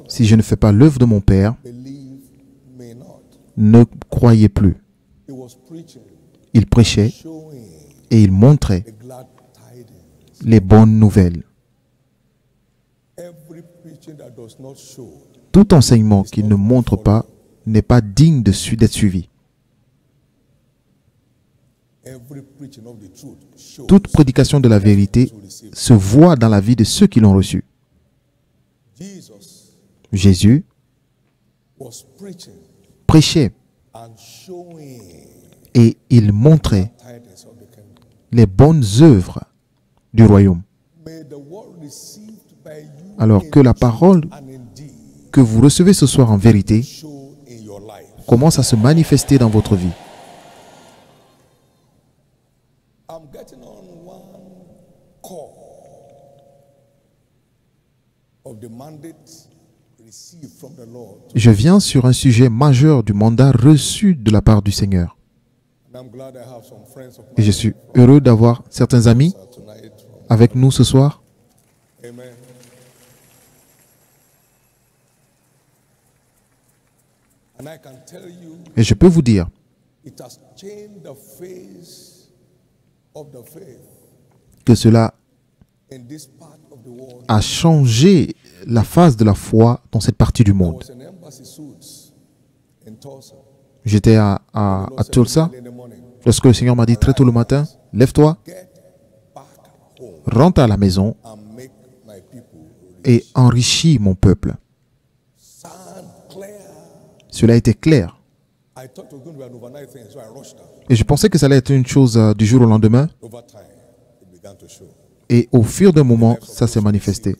Si je ne fais pas l'œuvre de mon Père, believe me not. ne croyez plus. He was preaching, Il prêchait showing et il montrait the glad tidings. les bonnes nouvelles. Every preaching that does not show Tout enseignement qui ne montre pas n'est pas digne d'être suivi. every preaching of the truth shows Toute prédication de la vérité to receive. se voit dans la vie de ceux qui l'ont reçu. Jesus Jésus was preaching prêchait and showing et il montrait tidings of the kingdom. les bonnes œuvres du royaume. May the word received by you Alors in que la truth parole and in deed que vous recevez ce soir en vérité show in your life. commence à se manifester dans votre vie. I'm getting on one core of the mandate received from the Lord. Je viens sur un sujet majeur du mandat reçu de la part du Seigneur. And I'm glad I have some friends of Et je mine suis heureux d'avoir certains amis tonight. avec nous ce soir. Amen. And I can tell you, Et je peux vous dire it has changed the face of the faith que cela in this part of the world. a changé la phase de la foi dans cette partie du I monde. was in embassy suits in Tulsa. J'étais à Tulsa In the morning, lorsque le Seigneur m'a dit très tôt le matin, lève-toi, get back home rentre à la maison and make my people et enrichis mon peuple. sound clear. Cela était clair. I thought it was going to be an overnight thing, so I rushed out. Et je pensais que ça allait être une chose du jour au lendemain. Over time, it began to show. Et au fur d'un moment, ça s'est manifesté.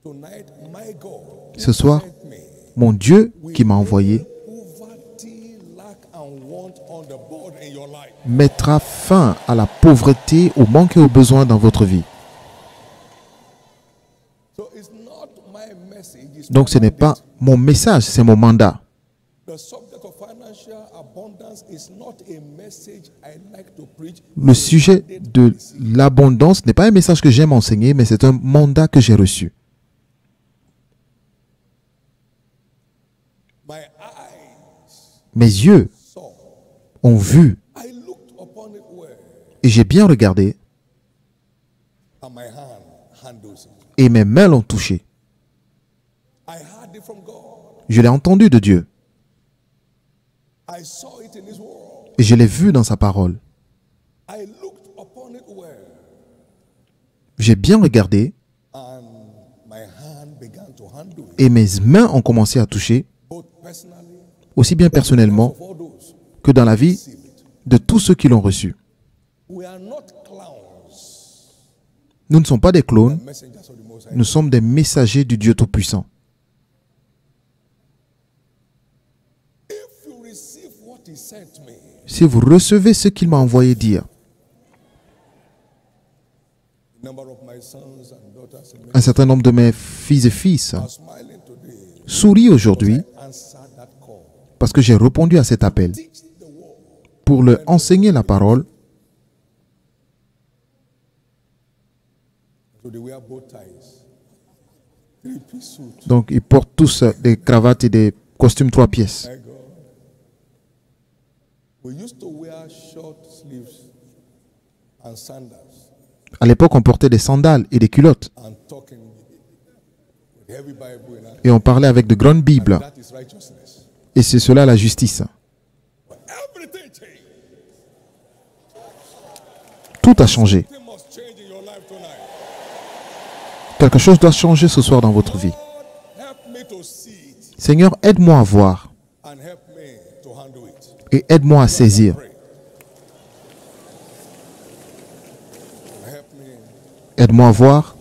Tonight, my God, Ce soir, sent me, mon Dieu qui m'a envoyé poverty, lack, and want on the board in your life. mettra fin à la pauvreté, au manque et au besoin dans votre vie. So it's not my message. It's Donc my ce n'est pas mandate. mon message, c'est mon mandat. The subject of financial abundance is not a message I like to preach. Le sujet de l'abondance n'est pas un message que j'aime enseigner, mais c'est un mandat que j'ai reçu. My eyes Mes yeux saw. ont vu I looked upon it well, et j'ai bien regardé and my hand handles it. et mes mains l'ont touché. I heard it from God. Je l'ai entendu de Dieu I saw it in His Word. et je l'ai vu dans sa parole. I looked upon it well, J'ai bien regardé and my hand began to handle it, et mes mains ont commencé à toucher, both personally aussi bien personnellement of all those que dans la vie who receive it. de tous ceux qui l'ont reçu. We are not clowns, Nous ne sommes pas des clones, messengers of the Most High. nous sommes des messagers du Dieu Tout-Puissant. If you receive what He sent me, Si vous recevez ce qu'il m'a envoyé dire, the number of my sons and daughters in un certain nombre de mes fils et fils are smiling today. sourient aujourd'hui Answer that call. parce que j'ai répondu à cet appel Teach the word. pour leur enseigner la parole. So they wear bow ties, 3-piece suit. Donc ils portent tous des cravates et des costumes 3 pièces. My God. We used to wear short sleeves and sandals À l'époque, on portait des sandales et des culottes and talking with heavy Bible in hand. et on parlait avec de grandes Bibles. That is righteousness. Et c'est cela la justice. But everything changed. Tout a changé. Things must change in your life tonight. Quelque chose doit changer ce soir dans votre vie. Lord, help me to see it Seigneur, aide-moi à voir and help me to handle it. et aide-moi à saisir. Pray. Help me. Aide-moi à voir.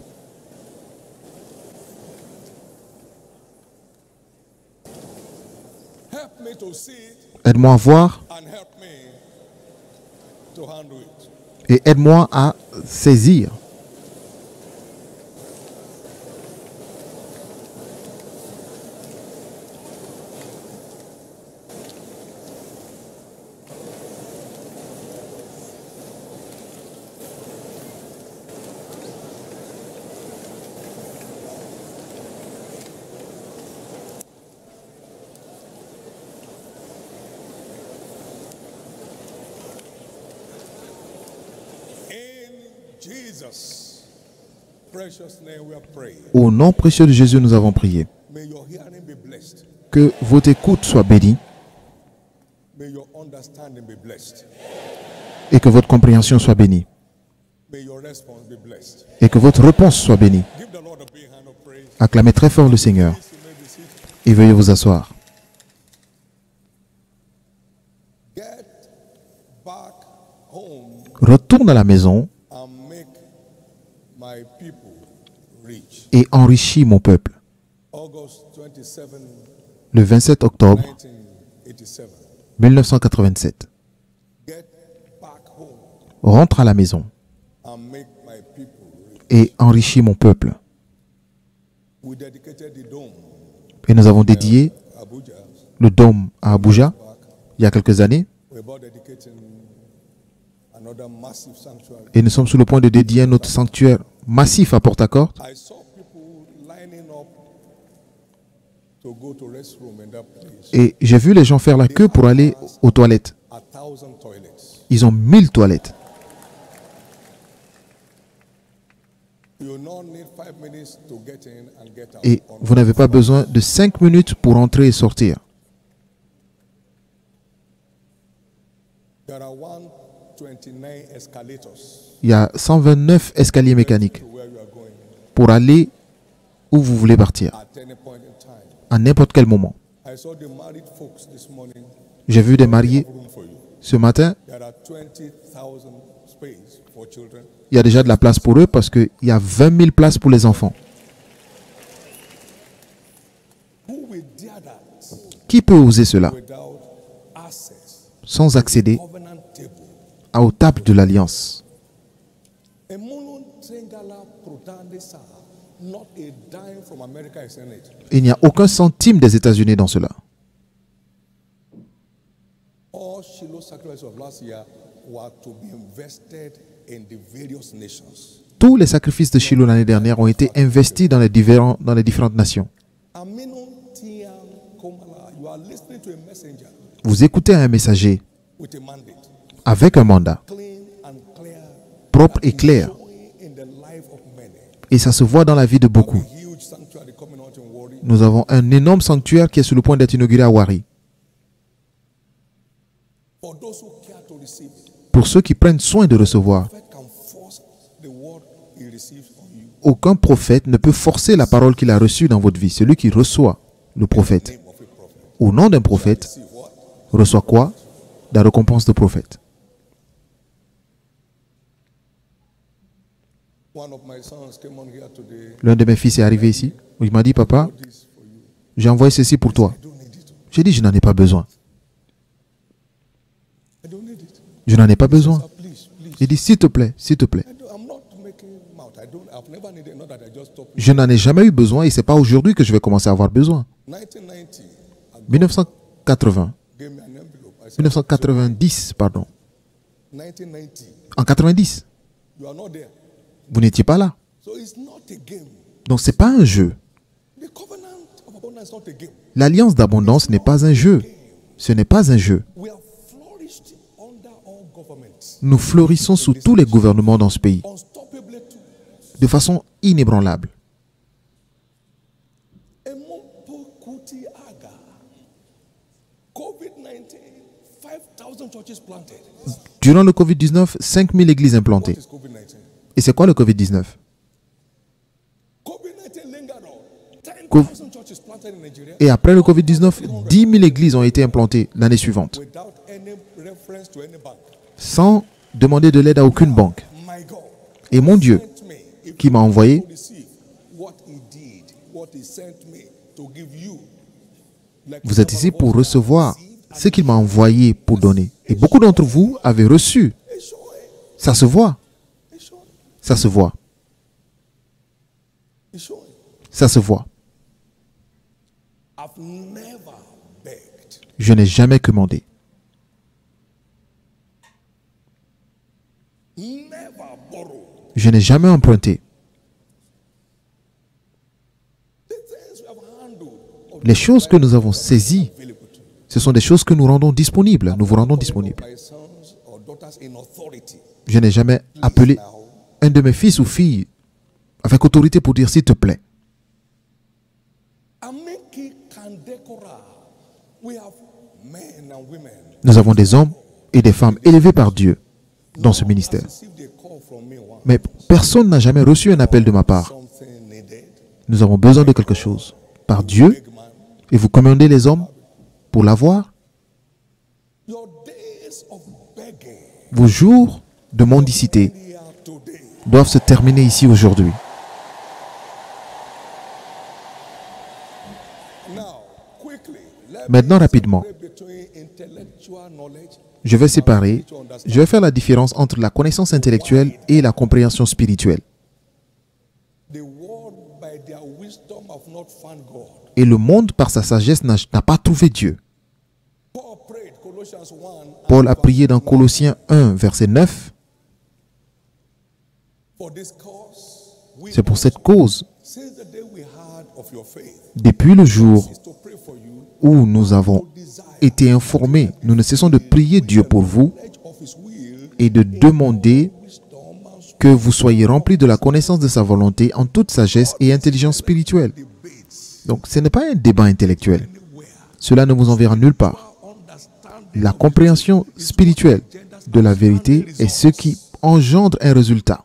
Help me to see it Aide-moi à voir and help me to handle it. et aide-moi à saisir. Jesus' precious name we are praying. Au nom précieux de Jésus, nous avons prié. May your hearing be blessed. Que votre écoute soit bénie May your understanding be blessed. et que votre compréhension soit bénie May your response be blessed. et que votre réponse soit bénie. Give the Lord a big hand of praise. Acclamez très fort le Seigneur Please, you may be seated. et veuillez vous asseoir. Get back home Retourne à la maison and make my people rich. et enrichis mon peuple. August 27, Le 27 octobre 1987. 1987. Get back home Rentre à la maison and make my people rich. et enrichis mon peuple. We dedicated the dome, Et nous avons dédié Abuja. le dôme à Abuja il y a quelques années We're about dedicating another massive sanctuary. et nous sommes sur le point de dédier un autre sanctuaire massif à Port-Harcourt. I saw people lining up to go to restroom in that place. Et j'ai vu les gens faire la queue pour aller aux toilettes. 1,000 toilets. Ils ont 1000 toilettes. You will not need 5 minutes to get in and get out. Et vous n'avez pas besoin de 5 minutes pour entrer et sortir. There are 129 escalators Il y a 129 escaliers mécaniques to where you are going pour aller où vous voulez partir, at any point in time. à n'importe quel moment. I saw the married folks this morning. J'ai vu des mariés Room for you. ce matin. There are 20,000 space for children. Il y a déjà de la place pour eux parce qu'il y a 20 000 places pour les enfants. Who will dare that Qui peut oser cela without access? sans accéder Covenant table. aux tables de l'Alliance? Emunun Trengala Protandesa, not a dime from America is in it. Il n'y a aucun centime des États-Unis dans cela. All Shiloh sacrifices of last year were to be invested in the various nations. Tous les sacrifices de Shiloh l'année dernière ont été investis dans les différentes nations. Aminun Tian Komala, you are listening to a messenger Vous écoutez un messager with a mandate, avec un mandat clean and clear, propre et clair. showing in the life of many. Et ça se voit dans la vie de beaucoup. A huge sanctuary coming out in Warri. Nous avons un énorme sanctuaire qui est sur le point d'être inauguré à Wari. For those who care to receive, Pour ceux qui prennent soin de recevoir, prophet can force the word he receives on you. aucun prophète ne peut forcer la parole qu'il a reçue dans votre vie. Celui qui reçoit le prophète Name of a prophet. au nom d'un prophète See what? reçoit quoi? La récompense de prophète. One of my sons came on here today. L'un de mes fils est arrivé ici. Il m'a dit, papa, This for you. j'ai envoyé ceci pour toi. I don't need it. J'ai dit, je n'en ai pas besoin. I don't need it. Je n'en ai pas besoin. Sir, please, please. J'ai dit, s'il te plaît, s'il te plaît. I'm not making mouth. I've never needed. Not that I just stopped. Je n'en ai jamais eu besoin et ce n'est pas aujourd'hui que je vais commencer à avoir besoin. 1990, I 1980, gave me an envelope. I said, 1990, pardon. 1990. En 90, You are not there. vous n'étiez pas là. So it's not a game. Donc ce n'est pas un jeu. The covenant of abundance is not a game. L'alliance d'abondance n'est pas un jeu. Ce n'est pas un jeu. We have flourished under all governments. Nous fleurissons sous tous les gouvernements dans ce pays, Unstoppably too. de façon inébranlable. Emopokuti Aga. COVID-19, 5,000 churches planted. Durant le Covid-19, 5000 églises implantées. What is COVID-19? Et c'est quoi le Covid-19? COVID-19 lingered on. Co- 10,000 churches planted in Nigeria Et après le Covid-19, 10 000 églises ont été implantées l'année suivante, without any reference to any bank. sans demander de l'aide à aucune banque. My God. Et mon Dieu, Sent me. If qui m'a envoyé, you receive what he did, what he sent me to give you. Like vous êtes ici pour recevoir ce qu'il m'a envoyé pour donner. Et beaucoup d'entre vous avez reçu. It's showing. Ça se voit. It's showing. Ça se voit. It's showing. Ça se voit. I've never begged. Je n'ai jamais commandé. Never borrowed. Je n'ai jamais emprunté. The things we have handled. Les choses que nous avons saisies, Available to you. ce sont des choses que nous rendons disponibles. Nous vous rendons disponibles. My sons or daughters in authority. Je n'ai jamais appelé Now, un de mes fils ou filles avec autorité pour dire s'il te plaît. Ameki Kandekora. We have men and women. Nous avons des hommes et des femmes élevés par Dieu dans ce ministère. Received a call from me once. Mais personne n'a jamais reçu un appel de ma part. Something needed. Nous avons besoin de quelque chose par Dieu Big man. et vous commandez les hommes pour l'avoir. Your days of begging Vos jours de mendicité they are today. doivent se terminer ici aujourd'hui. Now, quickly, let Maintenant, me rapidement, separate between intellectual knowledge. je vais faire la différence entre la connaissance intellectuelle et la compréhension spirituelle. The world by their wisdom have not found God. Et le monde, par sa sagesse, n'a pas trouvé Dieu. Paul prayed, Colossians 1, Paul a prié dans Colossiens 1, verset 9. for this cause, we C'est pour cette cause, since the day we heard of your faith, depuis le jour is to pray for you, où nous avons été informés, nous ne cessons de prier Dieu pour vous knowledge of his will, et de demander wisdom and que vous soyez remplis de la connaissance de sa volonté en toute sagesse et intelligence spirituelle. debates Donc ce n'est pas un débat intellectuel. anywhere. Cela ne vous enverra nulle part. Understanding La compréhension spirituelle de la vérité est ce qui engendre un résultat.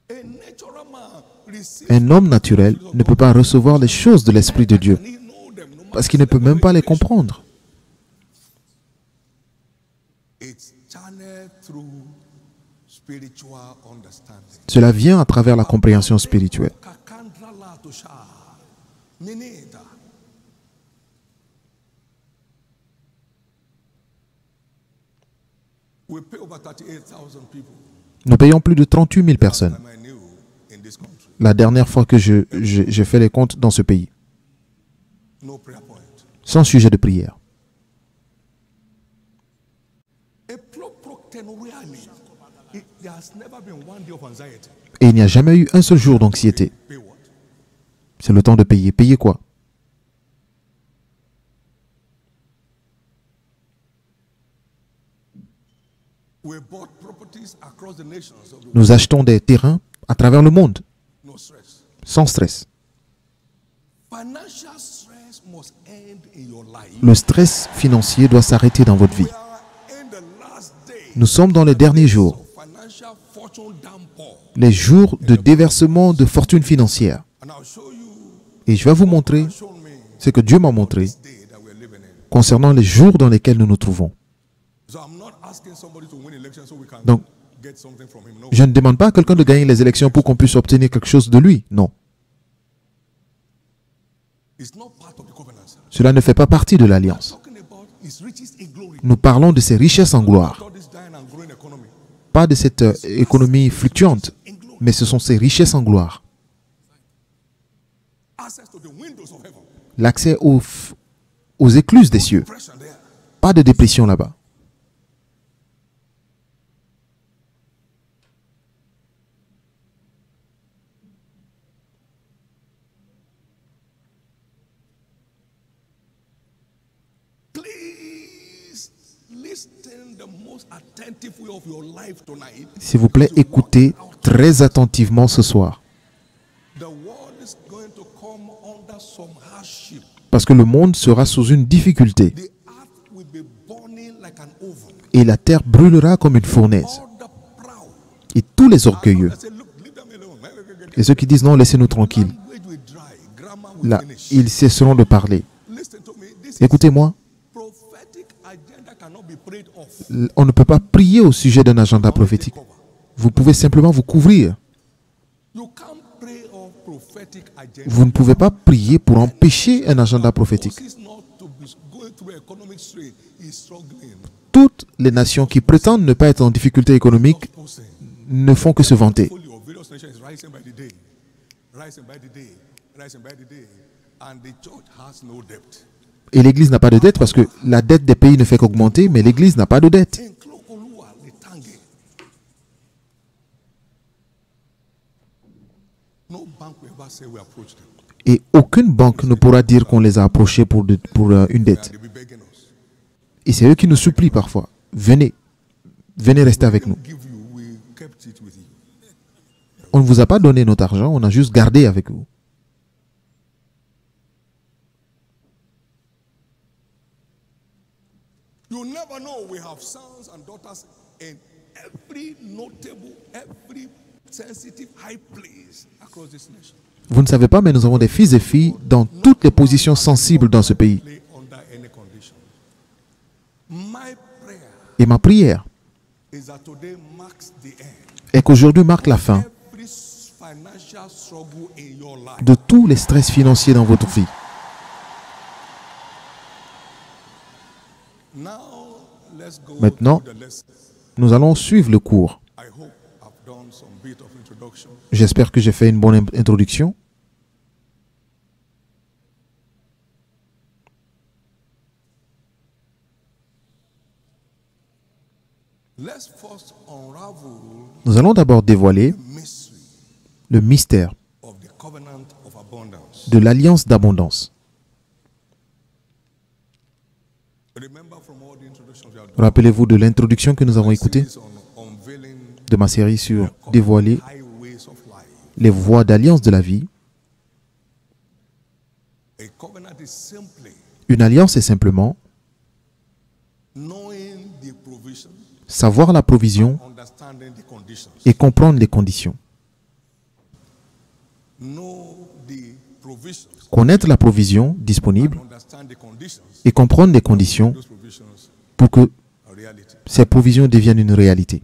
a natural man receives Un homme naturel ne peut pas recevoir les choses de l'Esprit de Dieu and he know them no parce qu'il ne peut même pas les comprendre. it's channeled through spiritual understanding. Cela vient à travers la compréhension spirituelle. Kakandra la tosha. Minita. We pay over 38,000 people. Nous payons plus de 38 000 personnes. Am I new in this country? La dernière fois que j'ai fait les comptes dans ce pays, No prayer point. sans sujet de prière. A pro-proctenorially. There has never been one day of anxiety. Et il n'y a jamais eu un seul jour d'anxiété. Pay what? C'est le temps de payer. Payer quoi? We bought properties across the nations of the world. Nous achetons des terrains à travers le monde, No stress. sans stress. Financial stress must end in your life. Le stress financier doit s'arrêter dans votre vie. We are in the last day Nous sommes dans les derniers jours, of financial fortune downpour. les jours de déversement de fortune financière. And I'll show you, Et je vais vous montrer show me ce que Dieu m'a montré this day that we're living in. concernant les jours dans lesquels nous nous trouvons. So I'm not asking somebody to win election so we can Donc, get something from him. No. je ne demande pas à quelqu'un de gagner les élections pour qu'on puisse obtenir quelque chose de lui. Non. It's not part of the covenant. Cela ne fait pas partie de l'alliance. Talking about his riches in glory. Nous parlons de ses richesses en gloire, Not this dying and growing economy. pas de cette économie fluctuante, In glory. mais ce sont ses richesses en gloire. Access to the windows of heaven. L'accès aux écluses des cieux. Pressure there. Pas de dépression là-bas. Please listen the most attentive way of your life tonight. S'il vous plaît, écoutez très attentivement ce soir, The world is going to come under some hardship. parce que le monde sera sous une difficulté The earth will be burning like an oven. et la terre brûlera comme une fournaise. All the proud. Et tous les orgueilleux, I say, look, leave them alone. et ceux qui disent non, laissez-nous tranquilles, Language will dry. Grammar will là, finish. ils cesseront de parler. Listen to me. This is Écoutez-moi, prophetic agenda cannot be prayed off. on ne peut pas prier au sujet d'un agenda prophétique. Vous pouvez simplement vous couvrir. You can't pray off prophetic agenda. Vous ne pouvez pas prier pour empêcher un agenda prophétique. Causes not to be going through economic strain is struggling. Toutes les nations qui prétendent ne pas être en difficulté économique Posting. ne font que se vanter. Portfolio of various nations is rising by the day. Rising by the day. Rising by the day. And the church has no debt. Et l'Église n'a pas de dette parce que la dette des pays ne fait qu'augmenter, mais l'Église n'a pas de dette. In Klokolua, the Tangi. No bank will ever say we approach them. Et aucune banque ne pourra dire qu'on les a approchés pour une dette. And they'll be begging us. Et c'est eux qui nous supplient parfois. Venez, venez rester avec nous. Give you, we kept On ne vous a pas donné notre argent, on a juste gardé avec vous. You never know, we have sons and daughters in every notable, every sensitive high place across this nation. Vous ne savez pas, mais nous avons des fils et filles dans toutes les positions sensibles dans ce pays. Play under any condition. My prayer Et ma prière is that today marks the end. est qu'aujourd'hui marque la fin Every financial struggle in your life. de tous les stress financiers dans votre vie. Now, let's go Maintenant, to the lesson. nous allons suivre le cours. I hope I've done some bit of introduction. J'espère que j'ai fait une bonne introduction. Let's first unravel Nous allons d'abord dévoiler the mystery le mystère of the covenant of abundance. de l'alliance d'abondance. Remember from all the introductions we have done, Rappelez-vous de l'introduction que nous avons écoutée series on unveiling de ma série sur dévoiler highways of life. les voies d'alliance de la vie. A covenant is simply Une alliance est simplement knowing the provision, savoir la provision understanding the conditions. et comprendre les conditions. Know the provisions, Connaître la provision disponible understand the conditions. et comprendre les conditions Those provisions pour que are reality. ces provisions deviennent une réalité.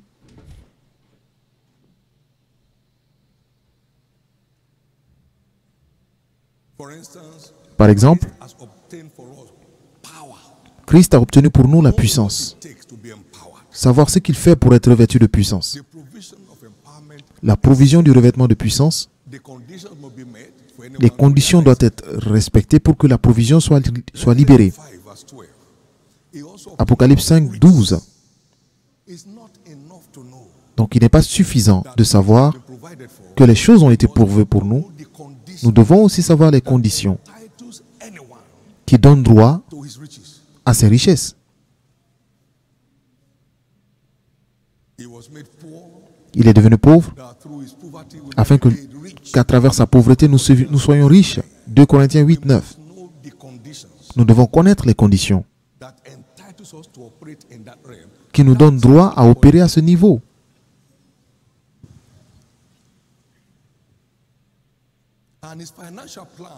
For instance, Par exemple, has obtained for us power. Christ a obtenu pour nous la puissance. It takes to be empowered. Savoir ce qu'il fait pour être revêtu de puissance. The provision of empowerment, La provision du revêtement de puissance, the conditions must be met for anyone. les conditions doivent être respectées pour que la provision soit libérée. 5 verse 12. He also Apocalypse 5, 12. is not enough to know Donc il n'est pas suffisant de savoir been provided for. que les choses ont été pourvues pour nous. The conditions Nous devons aussi savoir les conditions titles anyone qui donnent droit to his riches. à ces richesses. He was made poor Il est devenu pauvre that through his poverty we afin might be made rich. qu'à travers sa pauvreté, nous soyons riches. 2 Corinthiens 8, 9. Know the conditions Nous devons connaître les conditions that entitles us to operate in that realm. qui nous donnent droit à opérer à ce niveau. And his financial plan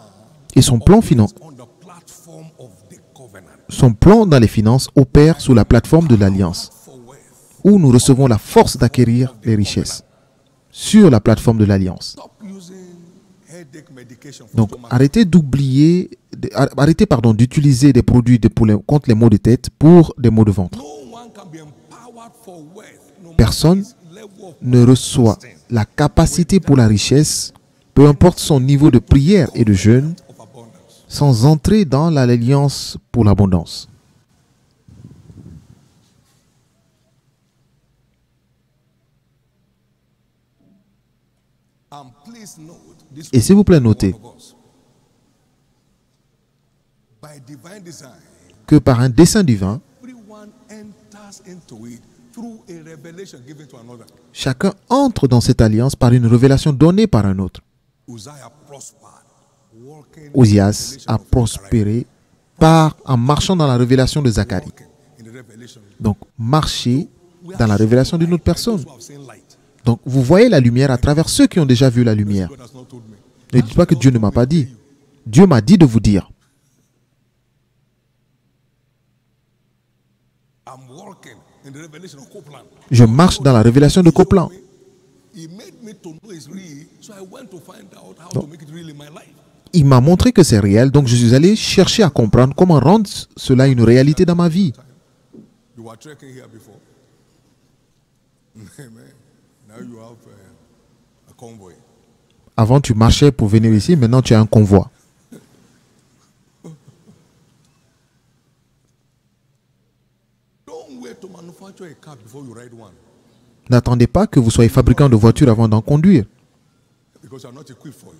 Et son plan, on the platform of the covenant. son plan dans les finances opère sous la plateforme de l'Alliance, For wealth. où nous recevons la force d'acquérir les richesses sur la plateforme de l'Alliance. Stop using headache medication for Donc stomach. arrêtez d'utiliser des produits contre les maux de tête pour des maux de ventre. No one can be empowered for wealth. No Personne matter his level of ne reçoit la capacité pour la richesse, peu importe son niveau de prière et de jeûne, of abundance. sans entrer dans l'alliance pour l'abondance. And please note this Et s'il vous plaît, notez of us. By divine design, que par un dessein divin, everyone enters into it through a revelation given to another. chacun entre dans cette alliance par une révélation donnée par un autre. Uzziah prospered, walking in the Osias revelation a of Zechariah. prospéré en marchant dans la révélation de Zacharie. Walking in the revelation. Donc, marcher dans la révélation d'une autre personne. Those who have seen light. Donc, vous voyez la lumière à travers ceux qui ont déjà vu la lumière. God has not told me. Ne dites pas que Dieu ne m'a pas dit. Dieu m'a dit de vous dire. I'm walking in the revelation of Copeland. Je marche dans la révélation de Copland. He made me to know it's real, so I went to find out how to make it real in my life. Il m'a montré que c'est réel, donc je suis allé chercher à comprendre comment rendre cela une réalité dans ma vie. You were trekking here before. Amen. Now you have a convoy. Avant, tu marchais pour venir ici, maintenant tu as un convoi. Don't wait to manufacture a car before you ride one, N'attendez pas que vous soyez fabricant de voitures avant d'en conduire. because you are not equipped for it.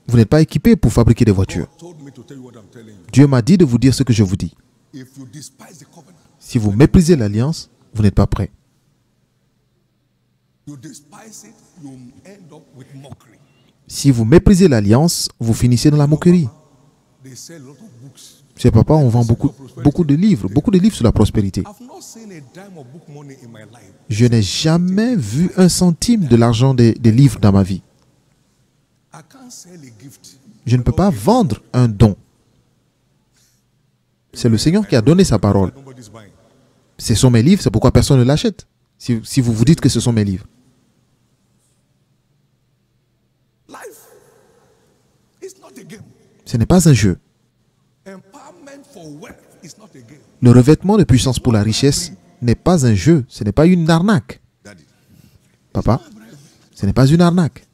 Vous n'êtes pas équipé pour fabriquer des voitures. God told me to tell you what I'm telling you. Dieu m'a dit de vous dire ce que je vous dis. If you despise the covenant, Si vous méprisez l'alliance, vous n'êtes pas prêt. You despise it, you end up with mockery. Si vous méprisez l'alliance, vous finissez dans la moquerie. They sell a lot of books. Chez papa, on vend beaucoup de livres sur la prospérité. I've not seen a dime of book money in my life. Je n'ai jamais vu un centime de l'argent des livres dans ma vie. I can't sell a gift. Je ne peux pas vendre un don. C'est le Seigneur qui a donné sa parole. Nobody's buying. Ce sont mes livres, c'est pourquoi personne ne l'achète. Si vous vous dites que ce sont mes livres. Life is not a game. Ce n'est pas un jeu. Empowerment for wealth is not a game. Le revêtement de puissance pour la richesse n'est pas un jeu. Ce n'est pas une arnaque. Daddy. Papa, ce n'est pas une arnaque.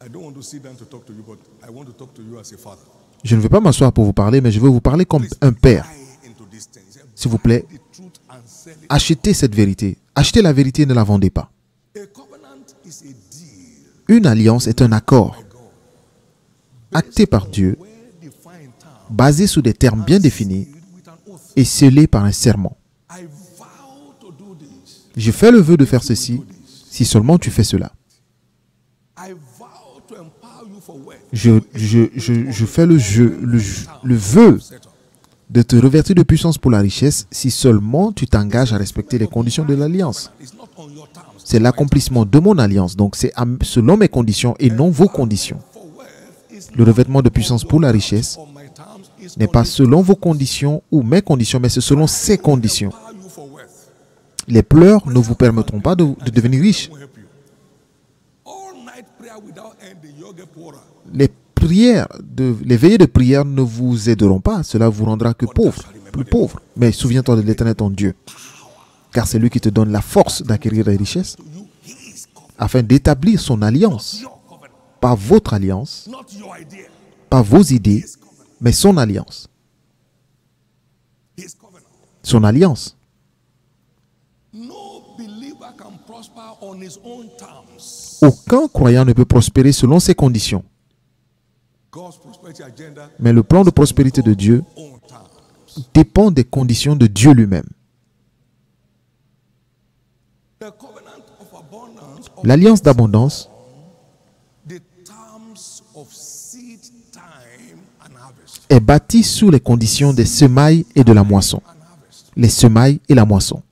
I don't want to sit down to talk to you, but I want to talk to you as a father. Je ne veux pas m'asseoir pour vous parler, mais je veux vous parler comme un père. Buy into these things. S'il vous plaît, Buy the truth and sell it. achetez cette vérité. Achetez la vérité et ne la vendez pas. A covenant is a deal Une alliance est un accord acté par Dieu, where defined terms basé sur des termes bien définis sealed with an oath. et scellé par un serment. I vow to do this. Je fais le vœu de faire ceci si seulement tu fais cela. I vow to empower you for wealth. Je fais le vœu de te revêtir de puissance pour la richesse si seulement tu t'engages à respecter les conditions de l'alliance. It's not on your terms. C'est l'accomplissement de mon alliance, donc c'est selon mes conditions et non vos conditions. For wealth is Le revêtement de puissance pour la richesse on my terms. Is n'est pas selon vos conditions ou mes conditions, mais c'est selon ses conditions. empower you for wealth. Les pleurs ne vous permettront pas de devenir riche. Will help you. All night prayer without ending, you'll get poorer. Les veillées de prière ne vous aideront pas. Cela vous rendra que pauvre, plus pauvre. Mais souviens-toi de l'Éternel ton Dieu, car c'est lui qui te donne la force d'acquérir les richesses To you, his covenant, afin d'établir son alliance. your covenant, Pas votre alliance, not your idea. pas vos idées, mais son alliance. His covenant. Son alliance. No believer can prosper on his own terms. Aucun croyant ne peut prospérer selon ses conditions. God's prosperity agenda, Mais le plan de prospérité de Dieu own terms. dépend des conditions de Dieu lui-même. The covenant of abundance, of L'alliance d'abondance the terms of seed time and harvest. est bâtie sous les conditions des semailles et de la moisson. And harvest. Les semailles et la moisson.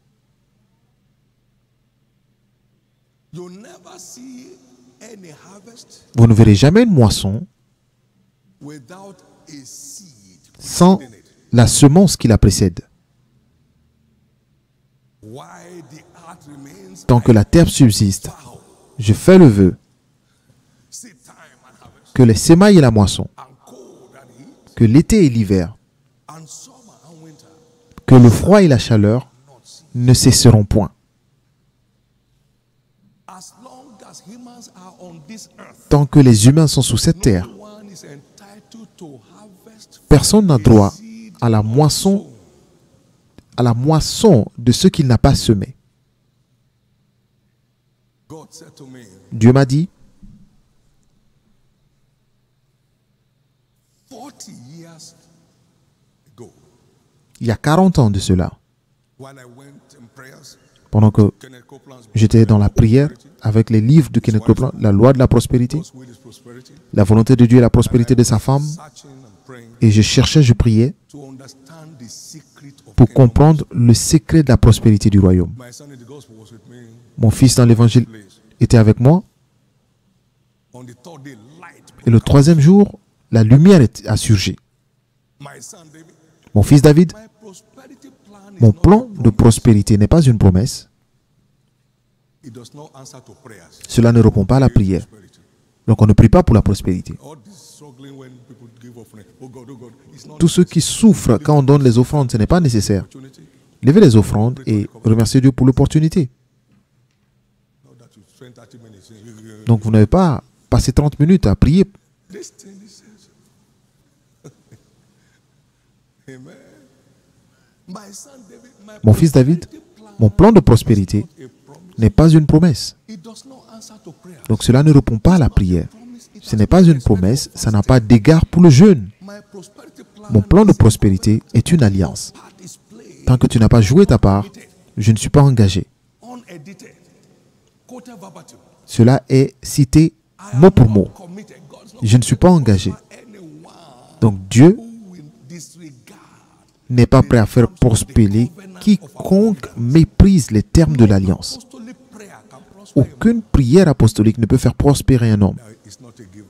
You never see any harvest Vous ne verrez jamais une moisson without a seed sans in it. la semence qui la précède. Why the earth remains Tant que la terre subsiste, foul. je fais le vœu Seed time and harvest. que les semailles et la moisson, And cold and heat. que l'été et l'hiver, And summer and winter. que le froid et la chaleur ne cesseront point. As long as humans are on this earth, Tant que les humains sont sous cette terre, no one is entitled to harvest personne n'a droit seed à la moisson de ce qu'il n'a pas semé. God said to me, Dieu m'a dit, 40 years ago, il y a 40 ans de cela, when I went in prayers, pendant que Kenneth Copeland's book, j'étais dans la prière avec les livres de Kenneth Copeland, la loi de la prospérité, God's will is prosperity, la volonté de Dieu et la prospérité de sa femme, searching and praying et je cherchais, je priais to understand the secret of pour kingdom. comprendre le secret de la prospérité du royaume. My son in the gospel was with me. Mon fils dans l'évangile Please. était avec moi, On the third day, light. et le troisième jour, la lumière a surgi. My son David, Mon fils David, my prosperity plan is mon not plan a de promise. prospérité n'est pas une promesse. It does not answer to prayers. Cela ne répond pas à la prière. Prosperity. Donc on ne prie pas pour la prospérité. All this struggling when people give offering. Oh God, it's not Tous ceux qui souffrent quand on donne les offrandes, ce n'est pas nécessaire. opportunity. Levez les offrandes et remerciez Dieu pour l'opportunité. Not that you spend 30 minutes saying, Donc vous n'avez pas passé 30 minutes à prier. this thing is Amen. My son David, my Mon fils David, prosperity plan mon plan de prospérité is not a promise. n'est pas une promesse. It does not answer to prayer. Donc cela ne répond pas à la prière. Promise, it Ce has n'est no pas une respect promesse, for ça n'a fasting. pas d'égard pour le jeûne. My My prosperity plan Mon plan de prospérité est une alliance. part is played, Tant que tu n'as pas joué ta part, je ne suis pas engagé. unedited, quoted verbatim. Cela est cité I mot am pour not mot. committed. God's not Je ne suis pas engagé. anyone Donc Dieu who will disregard. n'est pas prêt à faire prospérer quiconque méprise les termes de l'alliance. Apostolic prayer can prosper. Aucune prière apostolique ne peut faire prospérer un homme. It's not a giver.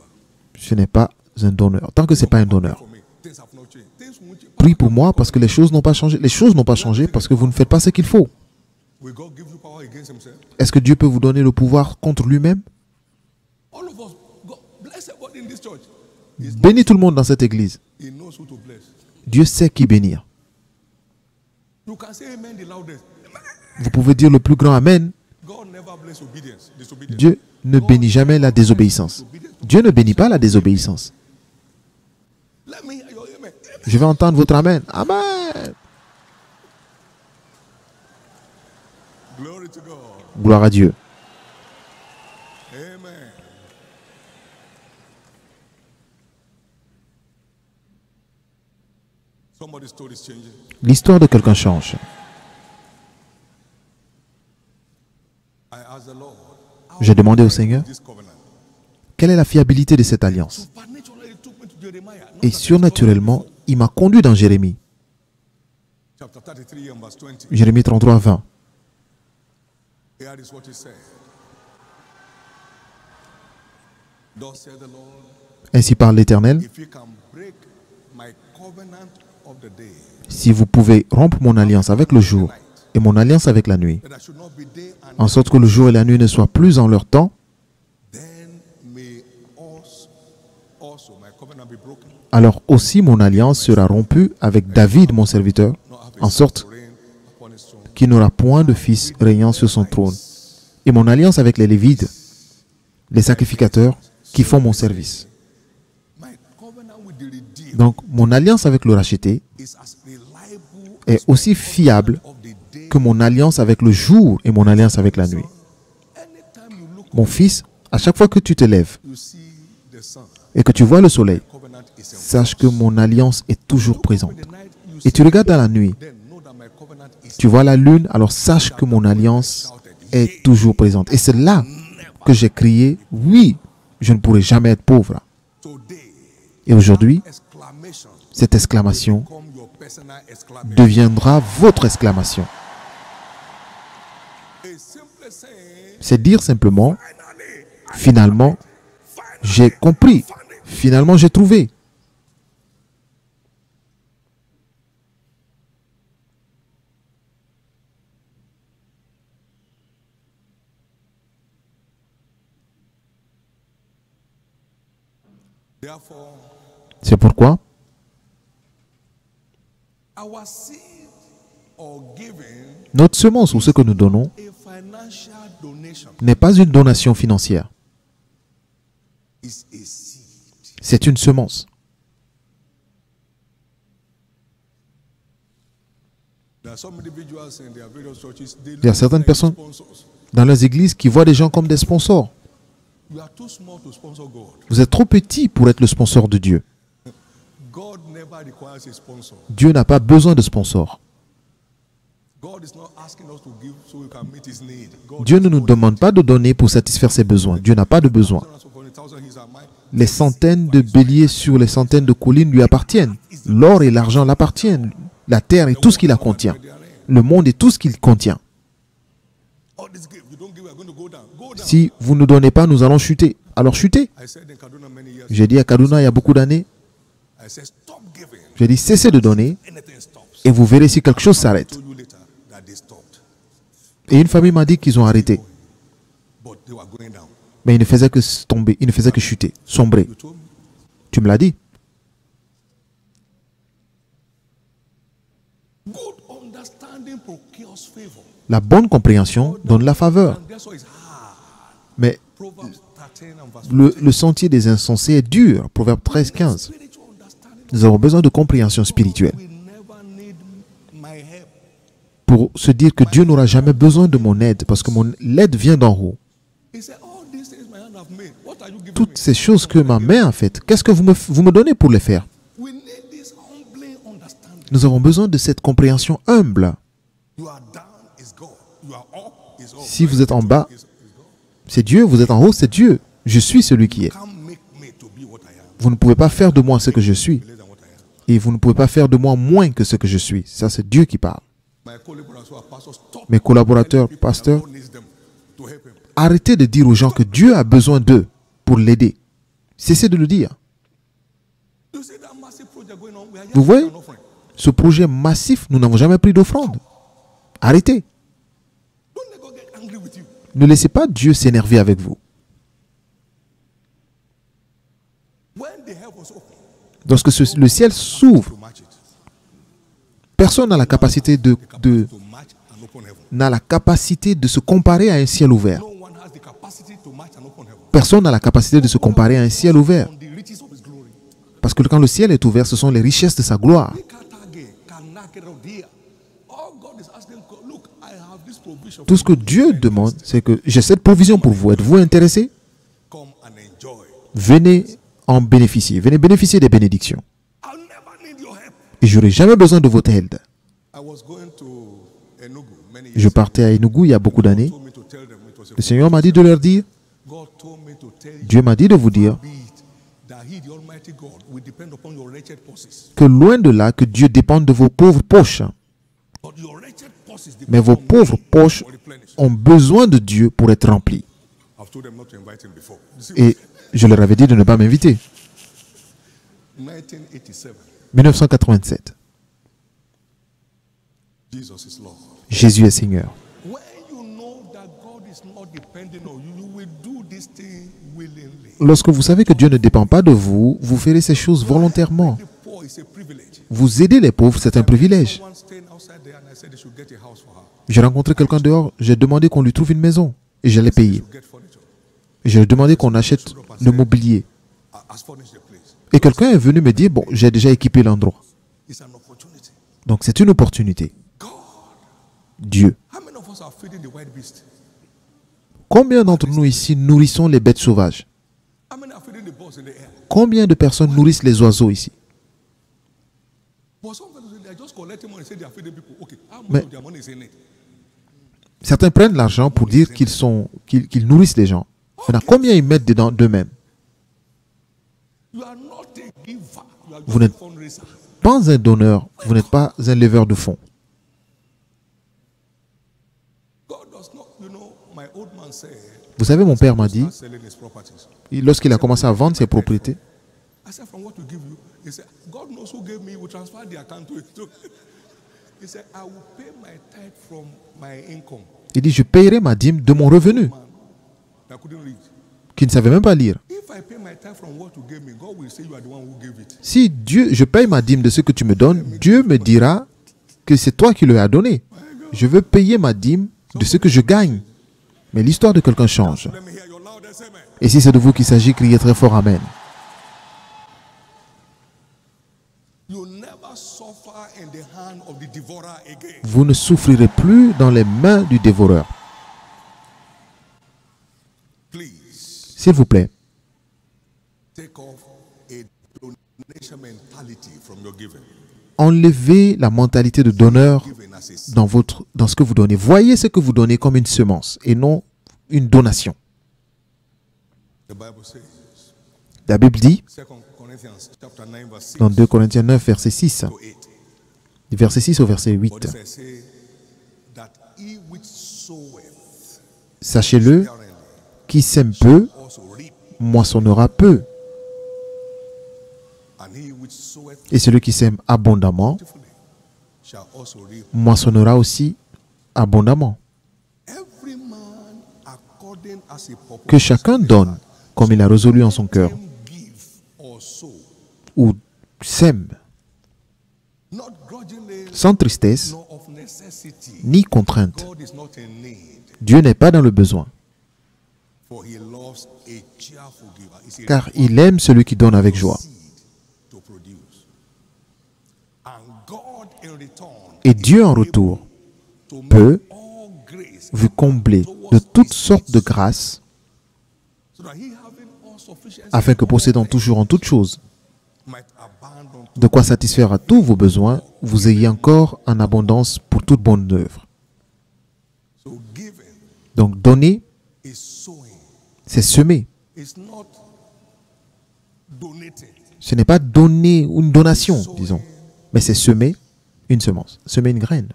Ce n'est pas un donneur. Tant que ce n'est pas un donneur. For me, things have not changed. Things won't change. Prie pour moi parce que les choses n'ont pas changé. Les choses n'ont pas changé parce que vous ne faites pas ce qu'il faut. Will God give you power against himself? Est-ce que Dieu peut vous donner le pouvoir contre lui-même? All of us, God bless everybody in this church. Bénis tout le monde dans cette église. He knows who to bless. Dieu sait qui bénir. You can say amen the loudest. Vous pouvez dire le plus grand Amen. God never bless obedience, disobedience. Dieu ne bénit jamais la désobéissance. Dieu ne bénit pas la désobéissance. Let me hear your amen. Je vais entendre votre Amen. Amen. Glory to God. Gloire à Dieu. Amen. Somebody's story is changing. L'histoire de quelqu'un change. I asked the Lord, J'ai demandé au Seigneur, this covenant. quelle est la fiabilité de cette alliance? Supernaturally, he took me to Jeremiah. Et surnaturellement, il m'a conduit dans Jérémie. Chapter 33 and verse 20. Jérémie 33, 20. Here is what he said. Thus said the Lord, Ainsi parle l'Éternel, if you can break my covenant of the day, si vous pouvez rompre mon alliance avec le jour et mon alliance avec la nuit, that I should not be day and en sorte que le jour et la nuit ne soient plus en leur temps, then may also my covenant be broken. alors aussi mon alliance sera rompue avec David, mon serviteur, Not have en his sorte son to reign upon his throne. qu'il n'aura point de fils régnant sur son trône. Et mon alliance avec les Lévites, les sacrificateurs qui font mon service. My covenant with the redeemed Donc mon alliance avec le racheté is as reliable est aussi fiable of the day. que mon alliance avec le jour et mon alliance avec la nuit. Anytime you look, Mon fils, à chaque fois que tu te lèves you see the sun. et que tu vois le soleil, Covenant is in sache que mon alliance est toujours présente. the night. You Et tu regardes dans la nuit, then know that my covenant is tu vois la lune, alors sache que mon alliance est toujours présente. Et c'est là que j'ai crié, oui, je ne pourrai jamais être pauvre. today. Et aujourd'hui, Exclamation cette exclamation become your personal exclamation. deviendra votre exclamation. A simple saying, C'est dire simplement, finally, finalement, j'ai compris. Finalement, j'ai trouvé. therefore, C'est pourquoi our seed or giving notre semence ou ce que nous donnons a financial donation n'est pas une donation financière. is a seed. C'est une semence. There are some individuals in their various churches, they Il y a look certaines like personnes sponsors. dans leurs églises qui voient des gens comme des sponsors. You are too small to sponsor God. Vous êtes trop petit pour être le sponsor de Dieu. God never requires a sponsor. Dieu n'a pas besoin de sponsors. God is not asking us to give so we can meet his need. God Dieu ne nous demande pas de donner pour satisfaire ses besoins. Dieu n'a pas de besoin. Les centaines de béliers sur les centaines de collines lui appartiennent. L'or et l'argent l'appartiennent. La terre et tout ce qui la contient. Le monde et tout ce qu'il contient. Si vous ne donnez pas, nous allons chuter. Alors chutez. J'ai dit à Kaduna il y a beaucoup d'années, j'ai dit cessez de donner et vous verrez si quelque chose s'arrête. Et une famille m'a dit qu'ils ont arrêté. Mais ils ne faisaient que tomber, ils ne faisaient que chuter, sombrer. Tu me l'as dit. La bonne compréhension donne la faveur. Mais le sentier des insensés est dur. Proverbe 13, 15. Nous avons besoin de compréhension spirituelle. Pour se dire que Dieu n'aura jamais besoin de mon aide, parce que mon aide vient d'en haut. Toutes ces choses que ma main a faites, qu'est-ce que vous me donnez pour les faire? We Nous avons besoin de cette compréhension humble. You are down, is God. You are up, is up. Si vous êtes en bas, c'est Dieu. Vous êtes en haut, c'est Dieu. Je suis celui qui est. Can't make me to be what I am, Vous ne pouvez pas faire de moi ce que je suis. less than what I am. Et vous ne pouvez pas faire de moi moins que ce que je suis. Ça, c'est Dieu qui parle. My collaborators who are pastors, stop Mes collaborateurs, telling people that pasteurs, God needs them to help him. arrêtez de dire aux gens que Dieu a besoin d'eux pour l'aider. Cessez de le dire. You see that massive project going on? We are Vous just voyez an offering. ce projet massif, nous n'avons jamais pris d'offrande. Arrêtez. Don't let God get angry with you. Ne laissez pas Dieu s'énerver avec vous. When the heaven was open, Lorsque le ciel s'ouvre, to match it. personne n'a la capacité To match an open heaven. n'a la capacité de se comparer à un ciel ouvert. No one has the capacity to match an open heaven. Personne n'a la capacité de se comparer à un ciel ouvert. On the riches of his glory. Parce que quand le ciel est ouvert, ce sont les richesses de sa gloire. All God is asking, look, I have this provision. Tout ce que Dieu demande, c'est que j'ai cette provision pour vous. Êtes-vous intéressé? Come and enjoy. Venez en bénéficier. Venez bénéficier des bénédictions. I'll never need your help. Et je n'aurai jamais besoin de votre aide. I was going to Enugu many years Je partais à Enugu il y a beaucoup d'années. ago. He told me to tell them it was a Le Seigneur m'a dit de leur dire, God told me to tell you Dieu m'a dit de vous dire be it that he, the Almighty God, will depend upon your wretched purses. que loin de là, que Dieu dépende de vos pauvres poches. But your wretched purses Mais depend vos on me pauvres poches for replenish. ont besoin de Dieu pour être remplis. I've told them not to invite him before. You see, Et je leur avais dit de ne pas m'inviter. 1987, 1987. Jesus is Lord. Jésus est Seigneur. When you know that God is not depending on you, you will do this thing willingly. Lorsque vous savez que Dieu ne dépend pas de vous, vous ferez ces choses volontairement. The poor is a privilege. Vous aider les pauvres, c'est un privilège. Someone staying outside there and I said they should get a house for her. J'ai rencontré quelqu'un dehors, j'ai demandé qu'on lui trouve une maison et j'allais They payer. should get furniture. J'ai demandé qu'on achète le mobilier. As furnished the place. Et quelqu'un est venu me dire, bon, j'ai déjà équipé l'endroit. It's an opportunity. Donc c'est une opportunité. God, Dieu. how many of us are feeding the wild beast? Combien d'entre nous ici nourrissons les bêtes sauvages? How many are feeding the birds in the air? Combien de personnes nourrissent les oiseaux ici? But some people they are just collecting money, say they are feeding people. Okay, how much Mais- of their money is in it? Certains prennent l'argent pour dire qu'ils nourrissent les gens. Maintenant, combien ils mettent dedans d'eux-mêmes? You are not a giver. You are Vous just a n'êtes fundraiser. pas un donneur, vous n'êtes pas un leveur de fonds. God does not, you know, my old man said, Vous savez, mon père m'a dit, start selling his properties. lorsqu'il a commencé à vendre ses propriétés, I said, from what we give you? He said, God knows who gave me, we transfer the account to it. He said, I will pay my tithe from my income. il dit, je payerai ma dîme de mon revenu, Man, I couldn't read. qui ne savait même pas lire. If I pay my tithe from what you gave me, God will say you are the one who gave it. Si je paye ma dîme de ce que tu me donnes, Dieu me dira que c'est toi qui le as donné. Je veux payer ma dîme de ce que je gagne. Mais l'histoire de quelqu'un change. Let me hear your loudest amen. Et si c'est de vous qu'il s'agit, criez très fort Amen. You never suffer in the hand of the devourer again. Vous ne souffrirez plus dans les mains du dévoreur. Please S'il vous plaît, take off a donation mentality from your giving. enlevez la mentalité de donneur Giving as a dans ce que vous donnez. Voyez ce que vous donnez comme une semence et non une donation. the Bible says, La Bible dit, 2 Corinthians chapter 9, verse 6 dans 2 Corinthiens 9, verset 6, to 8. verset 6 au verset 8, But it say that he which soweth sachez-le, sparingly qui sème peu, also reap, moissonnera peu. and he which soweth Et celui qui sème abondamment, bountifully shall also reap. moissonnera aussi abondamment. Every man according as he purposes. Que chacun donne comme il a résolu en son cœur, Let him give or sow, ou sème, not grudgingly, sans tristesse, nor of necessity. ni contrainte. God is not in need, Dieu n'est pas dans le besoin, for he loves a cheerful giver. It's a car il aime celui qui donne avec joie. seed to produce. And God in return Et Dieu en retour to make peut all grace vous combler de toutes sortes de grâces, so that he having all sufficiency afin que possédant toujours en toutes choses, might abound unto de quoi satisfaire à tous vos besoins, vous ayez encore en abondance pour toute bonne œuvre. So giving Donc donner, is sowing. c'est semer. It's not donating. Ce n'est pas donner une donation, disons, mais c'est semer une semence, semer une graine.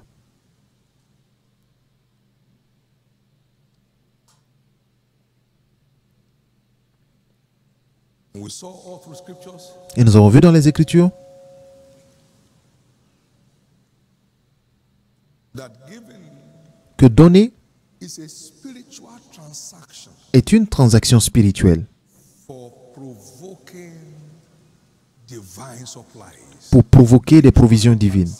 We saw all through scriptures Et nous avons vu dans les Écritures that giving que donner is a spiritual transaction est une transaction spirituelle for provoking divine supplies. pour provoquer des provisions divines.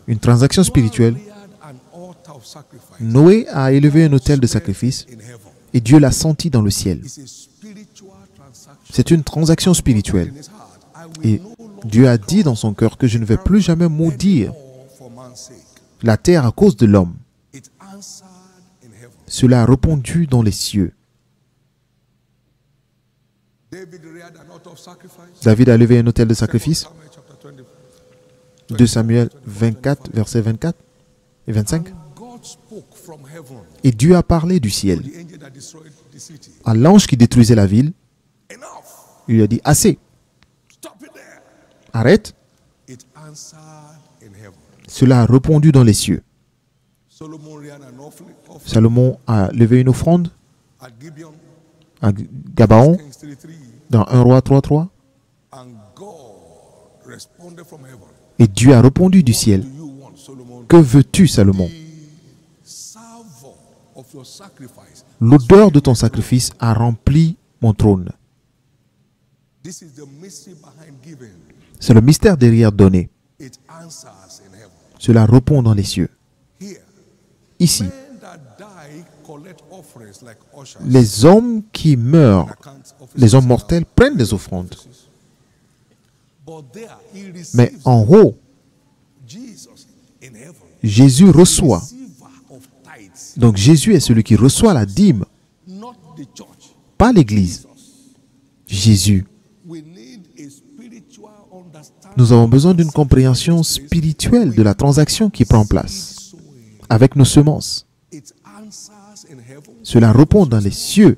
Une transaction spirituelle. Noah reared an altar of sacrifice Noé a élevé un autel de sacrifice in heaven. et Dieu l'a senti dans le ciel. It's a spiritual transaction. C'est une transaction spirituelle. In his heart, I will Et Dieu a dit dans son cœur que je ne vais plus jamais maudire more for man's sake. la terre à cause de l'homme. It answered in heaven. Cela a répondu dans les cieux. David reared an altar of sacrifice. David a élevé un autel de sacrifice. Samuel chapter 20. 2 Samuel 24, versets 24 et 25. And God spoke from heaven Et Dieu a parlé du ciel to the angel that destroyed the city. à l'ange qui détruisait la ville. Enough. Il lui a dit, assez, Stop it there. arrête. It answered in heaven. Cela a répondu dans les cieux. Solomon reared an offering Salomon a levé une offrande at Gibeon, à Gabaon Kings 3:3, dans 1 roi 3.3. and God responded from heaven. Et Dieu a répondu du ciel. Do you want, Solomon? Que veux-tu, Salomon? The savour of your sacrifice. L'odeur de ton sacrifice a rempli mon trône. This is the mystery behind giving. C'est le mystère derrière donner. It answers in heaven. Cela répond dans les cieux. Here, Ici, men that die collect offerings like ushers. les hommes qui meurent, Account officers. les hommes mortels, prennent des offrandes. But there he receives Mais en haut, Jesus in heaven. Jésus reçoit. Receiver of tithes, Donc Jésus est celui qui reçoit la dîme, not the church. pas l'Église. Jésus. We need a spiritual understanding. Nous avons besoin d'une compréhension spirituelle de la transaction qui prend place Sowing. avec nos semences. It answers in heaven. Cela répond dans les cieux.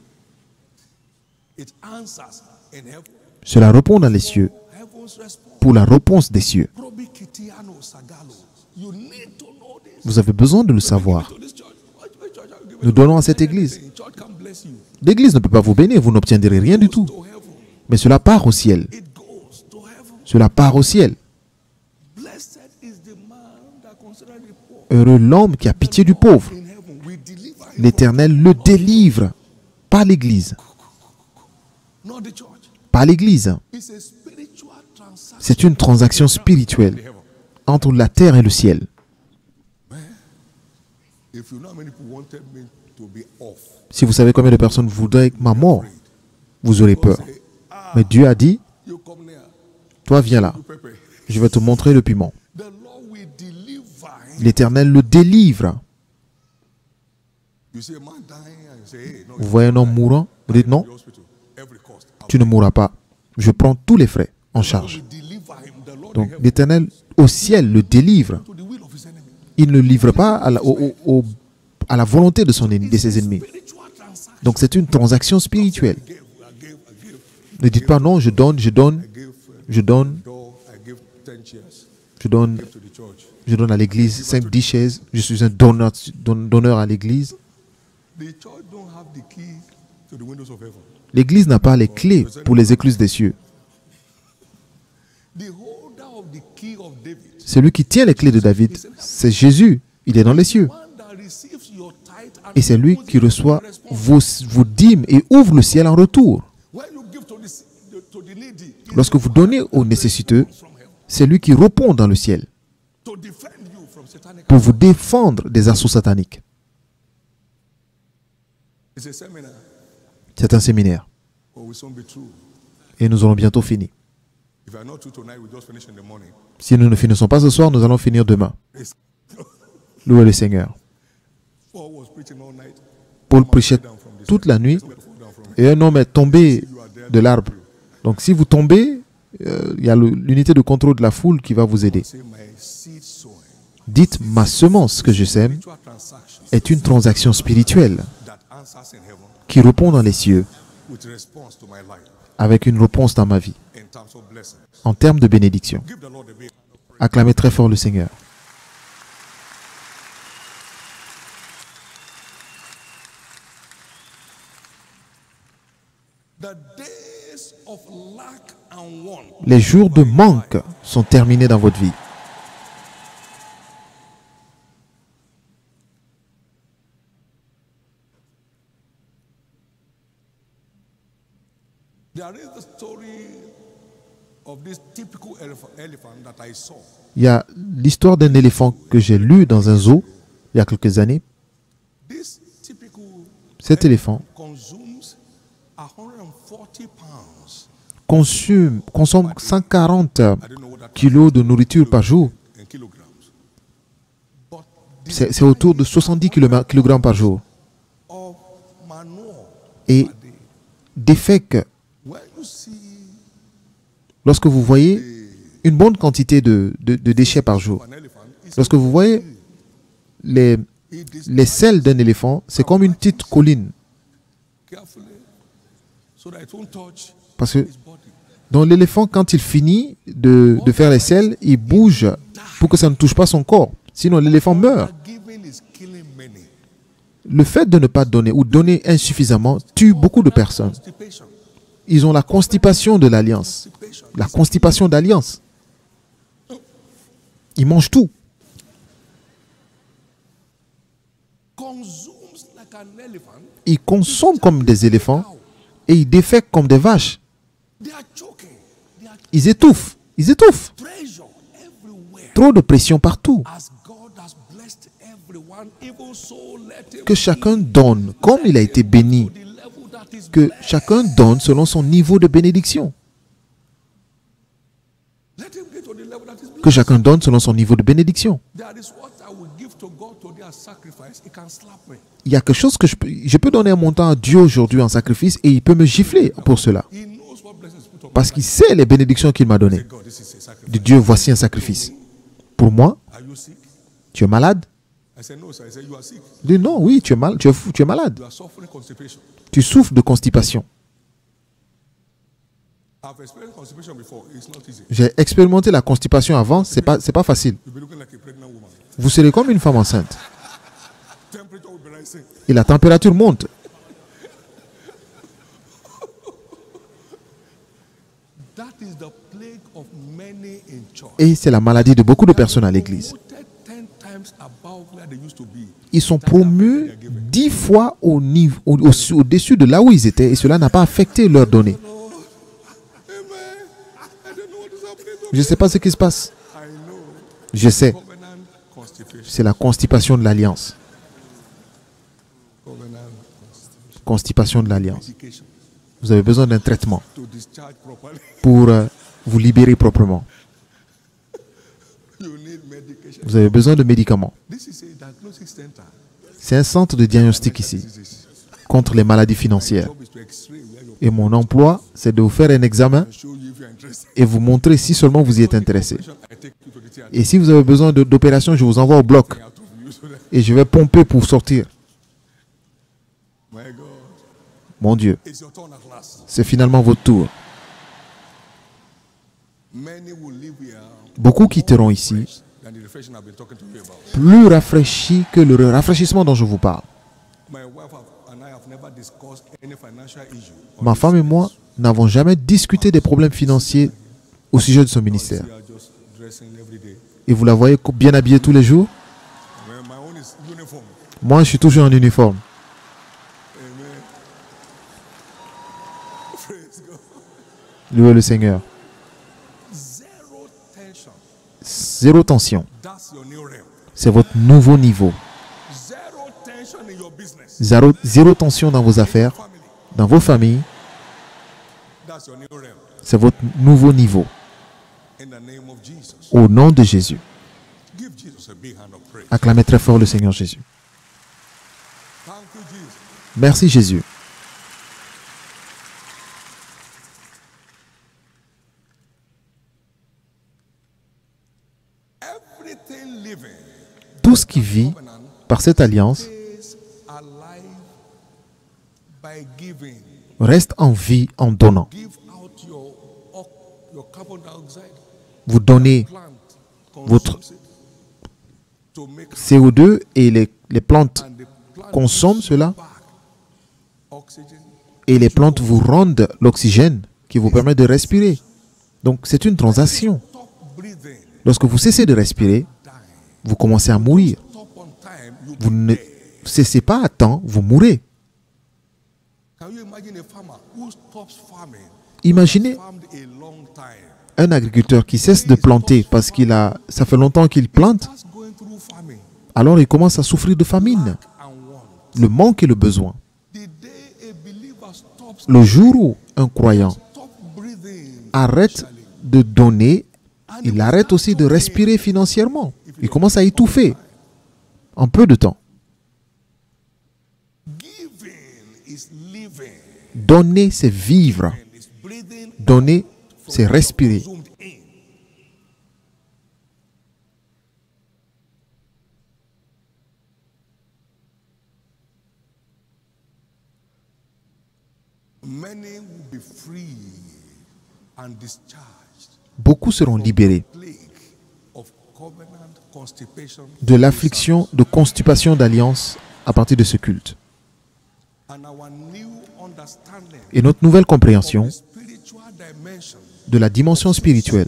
It answers in heaven. Cela répond dans les cieux Heaven's response. pour la réponse des cieux. Probi Kitiano Sagalo. You need to know this. Vous avez besoin de le savoir. To this church. Which church are you giving Nous to? donnons à cette église. Church can bless you. L'église ne peut pas vous bénir, vous n'obtiendrez rien du tout. To heaven. Mais cela part au ciel. It goes to heaven. Cela part au ciel. Blessed is the man that considers the poor. Heureux l'homme qui a pitié du pauvre. In heaven, we deliver him, L'Éternel le délivre. Pas l'Église. not the church. Pas l'Église. It's a spiritual transaction. C'est une transaction spirituelle entre la terre et le ciel. If you know how many people wanted me to be off, Si vous savez combien de personnes voudraient ma mort, vous aurez peur. say, ah, Mais Dieu a dit, you come near, toi viens là, you pepper. je vais te montrer le piment. The Lord will deliver him. L'Éternel le délivre. You see a man dying and you say, hey, no, Vous voyez un homme mourant, vous dites non, the hospital, every cost. tu ne mourras pas. Je prends tous les frais en We charge. deliver him. The Lord in Donc heaven l'Éternel au ciel le délivre. to the will of his enemy. Il ne livre pas à la volonté de ses ennemis. Spiritual transaction. Donc c'est une transaction spirituelle. I gave Ne dites pas non, je donne, je donne, je donne, I give 10 chairs je donne, to the church. je donne à l'église 5-10 chaises. Je suis un donneur à l'église. The church don't have the key to the windows of heaven. L'église n'a pas les clés pour les écluses des cieux. The holder of the key of David, Celui qui tient les clés de David, c'est Jésus. Il est dans les cieux. one that receives your tithe and Et c'est lui opens qui it reçoit in response. vos dîmes et ouvre le ciel en retour. When you give to the needy, it Lorsque vous donnez aux nécessiteux, from heaven c'est lui qui répond dans le ciel to defend you from satanic. pour vous défendre des assauts sataniques. It's a seminar, C'est un séminaire but we'll soon be through. et nous aurons bientôt fini. If you are not through tonight, we'll just finish in the morning. Si nous ne finissons pas ce soir, nous allons finir demain. It's, Louez le Seigneur. Paul was preaching all night. Paul prêchait toute la nuit Fall down from et un homme est tombé de l'arbre. Donc si vous tombez, il y a l'unité de contrôle de la foule qui va vous aider. say, my seed sower. Dites, ma semence que je sème spiritual transactions est une transaction spirituelle that answers in heaven qui répond dans les cieux with response to my life avec une réponse dans ma vie in terms of blessing. en termes de bénédiction. Give the Lord a big Acclamez très fort le Seigneur. The days of lack and want. Les jours de manque sont terminés dans votre vie. There is the story of this typical elephant that I saw. Il y a l'histoire d'un éléphant que j'ai lu dans un zoo il y a quelques années. This typical Cet éléphant consumes 140 pounds. consomme 140 I don't know what that kilos de nourriture par jour. in kilograms. But this C'est autour de 70 kg par jour. of manure Et per day. défèque, When you see lorsque vous voyez une bonne quantité de déchets par jour, an elephant, it's lorsque vous voyez les selles d'un éléphant, c'est comme une petite colline. carefully so that it won't touch Parce que his body. dans l'éléphant, quand il finit de faire les selles, il bouge pour que ça ne touche pas son corps. Sinon, l'éléphant meurt. Giving is killing many. Le fait de ne pas donner ou donner insuffisamment tue beaucoup de personnes. Constipation. Ils ont la constipation de l'alliance. Constipation. La constipation d'alliance. Ils mangent tout. Consumes like an elephant. Ils consomment comme des éléphants et ils défèquent comme des vaches. They are choking. They are Ils étouffent. Ils étouffent. pressure everywhere. Trop de pression partout. As God has blessed everyone, even so let him Que chacun donne comme il a été béni. to the level that is Que chacun donne selon son niveau de bénédiction. let him get to the level that is blessed. Que chacun donne selon son niveau de bénédiction. There is what I will give to God today as sacrifice. He can slap me. Il y a quelque chose que je peux donner un montant à Dieu aujourd'hui en sacrifice et il peut me gifler pour cela. He knows what blessings put on Parce qu'il sait les bénédictions qu'il m'a données. God. This is a sacrifice. De Dieu, voici un sacrifice. Pour moi, Are you sick? tu es malade? I said no, sir. I said you are sick. Il dit non, oui, tu es mal, tu es malade. You are suffering constipation. Tu souffres de constipation. I've experienced constipation before. It's not easy. J'ai expérimenté la constipation avant, c'est pas facile. You'll be looking like a pregnant woman. Vous serez comme une femme enceinte. Temperature will be rising. Et la température monte. That is the plague of many in church. Et c'est la maladie de beaucoup de personnes à l'église. Promoted 10 times above where they used to be. Ils sont promus 10 fois au-dessus de là où ils étaient et cela n'a pas affecté leurs données. Amen. I don't know what is happening. Je ne sais pas ce qui se passe. I know. Je sais. Covenant constipation. C'est la constipation de l'alliance. Covenant Constipation de l'alliance. medication Vous avez besoin d'un traitement to discharge properly. pour vous libérer proprement. You need medication. Vous avez besoin de médicaments. This is a diagnostic center. C'est un centre de diagnostic ici Diseases. contre les maladies financières. Job is to X-ray where you Et mon emploi, c'est de vous faire un examen show you if you're interested. et vous montrer si seulement vous y êtes intéressé. I take you to the theater. Et si vous avez besoin d'opération, je vous envoie au bloc Out of you so that et je vais pomper pour sortir. my God, Mon Dieu, it's your turn at last. c'est finalement votre tour. Many will live here Beaucoup quitteront ici than the refreshing I've been talking to you about. plus rafraîchis que le rafraîchissement dont je vous parle. My wife and I have never discussed any financial issue. Ma femme et moi n'avons jamais discuté des problèmes financiers au sujet de son ministère. We are just dressing every day. Et vous la voyez bien habillée tous les jours. My own is uniform. Moi, je suis toujours en uniforme. Amen. Praise God. Louez le Seigneur. Zero tension. Zéro tension. That's your new realm. C'est votre nouveau niveau. Zero tension in your business. Zéro tension dans vos affaires, Family. dans vos familles. That's your new realm. C'est votre nouveau niveau. In the name of Jesus. Au nom de Jésus. Give Jesus a big hand of praise. Acclamez très fort le Seigneur Jésus. Thank you, Jesus. Merci Jésus. Everything living qui vit par cette alliance stays alive by giving. reste en vie en donnant. Give out your carbon dioxide. Vous donnez Plant votre consumes it to make CO2 et les plantes and the plant consomment cela back oxygen. et les plantes vous rendent l'oxygène qui vous permet de respirer. Donc c'est une transaction. Stop breathing. Lorsque vous cessez de respirer, vous commencez à mourir. Stop on time. You Vous ne cessez pas à temps, vous mourrez. can you imagine a farmer who stops farming? Imaginez Farmed a long time. un agriculteur qui cesse de planter parce ça fait longtemps qu'il plante, Starts going through farming. alors il commence à souffrir de famine, And want. le manque et le besoin. The day a believer stops, Le jour où un croyant stop breathing, arrête de donner, il arrête aussi de respirer financièrement. Il commence à étouffer en peu de temps. giving is living. Donner, c'est vivre. And is breathing Donner, c'est respirer. zoomed in. Many will be free and discharged. Beaucoup seront libérés Plague of covenant constipation de l'affliction de constipation d'alliance à partir de ce culte. and our new understanding Et notre nouvelle compréhension of the spiritual dimension de la dimension spirituelle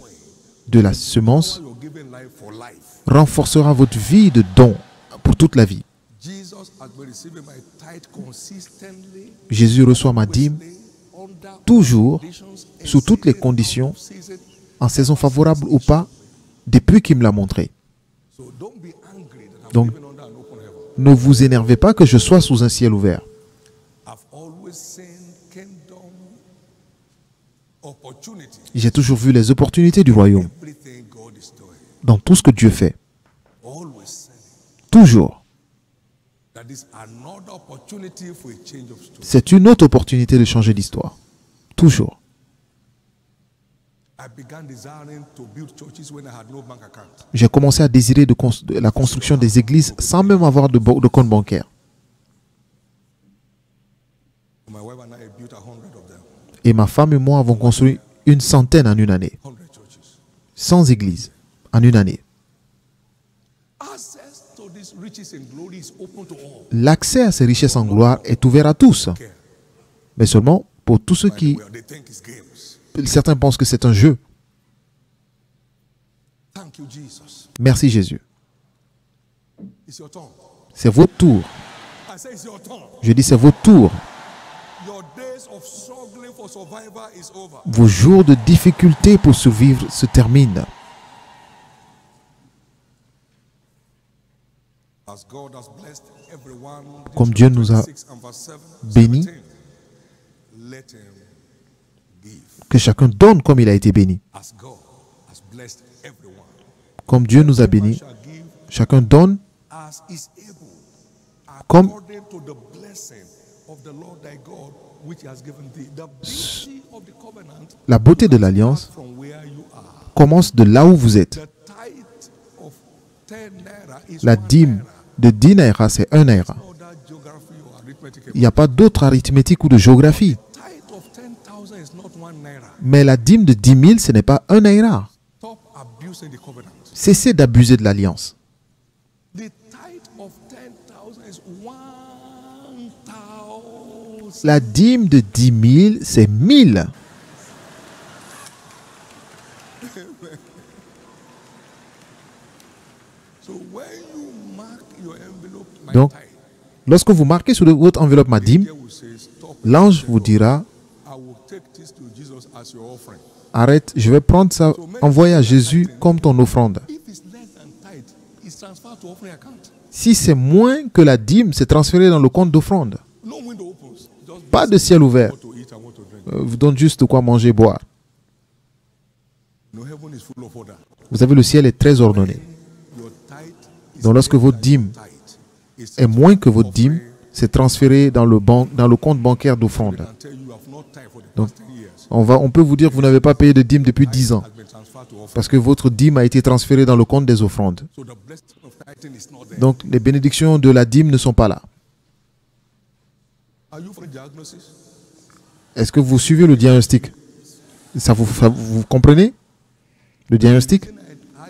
de la semence you're giving life for life. renforcera votre vie de don pour toute la vie. Jesus has been receiving my tithe consistently Jésus reçoit ma dîme under toujours, conditions and sous toutes les season, conditions, out of season. en saison favorable ou pas, depuis qu'il me l'a montré. So don't be angry that I'm Donc, living under an open heaven. ne vous énervez pas que je sois sous un ciel ouvert. I've always seen kingdom opportunity. J'ai toujours vu les opportunités du royaume Everything God is doing. dans tout ce que Dieu fait. Always seen Toujours. that is another opportunity for a change of story. C'est une autre opportunité de changer l'histoire. Toujours. I began desiring to build churches when I had no bank account. J'ai commencé à désirer de la construction des églises sans même avoir de compte bancaire. My wife and I built 100 of them. Et ma femme et moi avons construit une centaine en une année. 100 churches. 100 églises en une année. Access to these riches and glory is open to all. L'accès à ces richesses en gloire est ouvert à tous. Okay. Mais seulement pour tous ceux qui... Well, they think it's games. Certains pensent que c'est un jeu. Thank you, Jesus. Merci Jésus. It's your turn. C'est votre tour. I say it's your turn. Je dis c'est votre tour. Your days of struggling for survival is over. Vos jours de difficulté pour survivre se terminent. As God has blessed everyone, Comme Dieu nous a 6 and verse 7, bénis, 17, let him give. que chacun donne comme il a été béni. As God has blessed everyone, Comme Dieu nous a bénis, shall give chacun donne as is able, comme according to the blessing of the Lord thy God, which he has given thee. The beauty of the covenant la beauté de l'alliance from where you are. commence de là où vous êtes. The tithe of 10 naira is La 1 dîme naira. de 10 naira, c'est 1 naira. No other geography or arithmetic. Il n'y a pas d'autre arithmétique ou de géographie. Tithe of 10,000 is not 1 naira. Mais la dîme de 10 000, ce n'est pas 1 naira. Stop abusing the covenant. Cessez d'abuser de l'alliance. The tithe of 10,000 is 1,000. La dîme de 10 000, c'est 1000. So when you mark your envelope, my Donc, tithe, lorsque vous marquez sur votre enveloppe ma dîme, angel will say, stop. l'ange vous dira, I will take this to Jesus as your offering. arrête, je vais prendre ça, envoyer à Jésus comme ton offrande. If it's less than tithe, it's transferred to offering account. Si c'est moins que la dîme, c'est transféré dans le compte d'offrande. No window opens. Just Pas de ciel ouvert. what to eat and what to drink. Vous donne juste de quoi manger et boire. No, heaven is full of order. Vous savez, le ciel est très ordonné. Your tithe is Donc lorsque votre dîme tithe. It's est moins que votre dîme, c'est transféré dans le compte bancaire d'offrande. can tell you have not tithed for the Donc, past 10 years. on peut vous dire que vous n'avez pas payé de dîme depuis 10 ans. Has been transferred to offering. Parce que votre dîme a été transférée dans le compte des offrandes. So the blessing of tithing is not there. Donc, les bénédictions de la dîme ne sont pas là. Are you for the diagnosis? Est-ce que vous suivez le diagnostic? Vous comprenez le diagnostic? I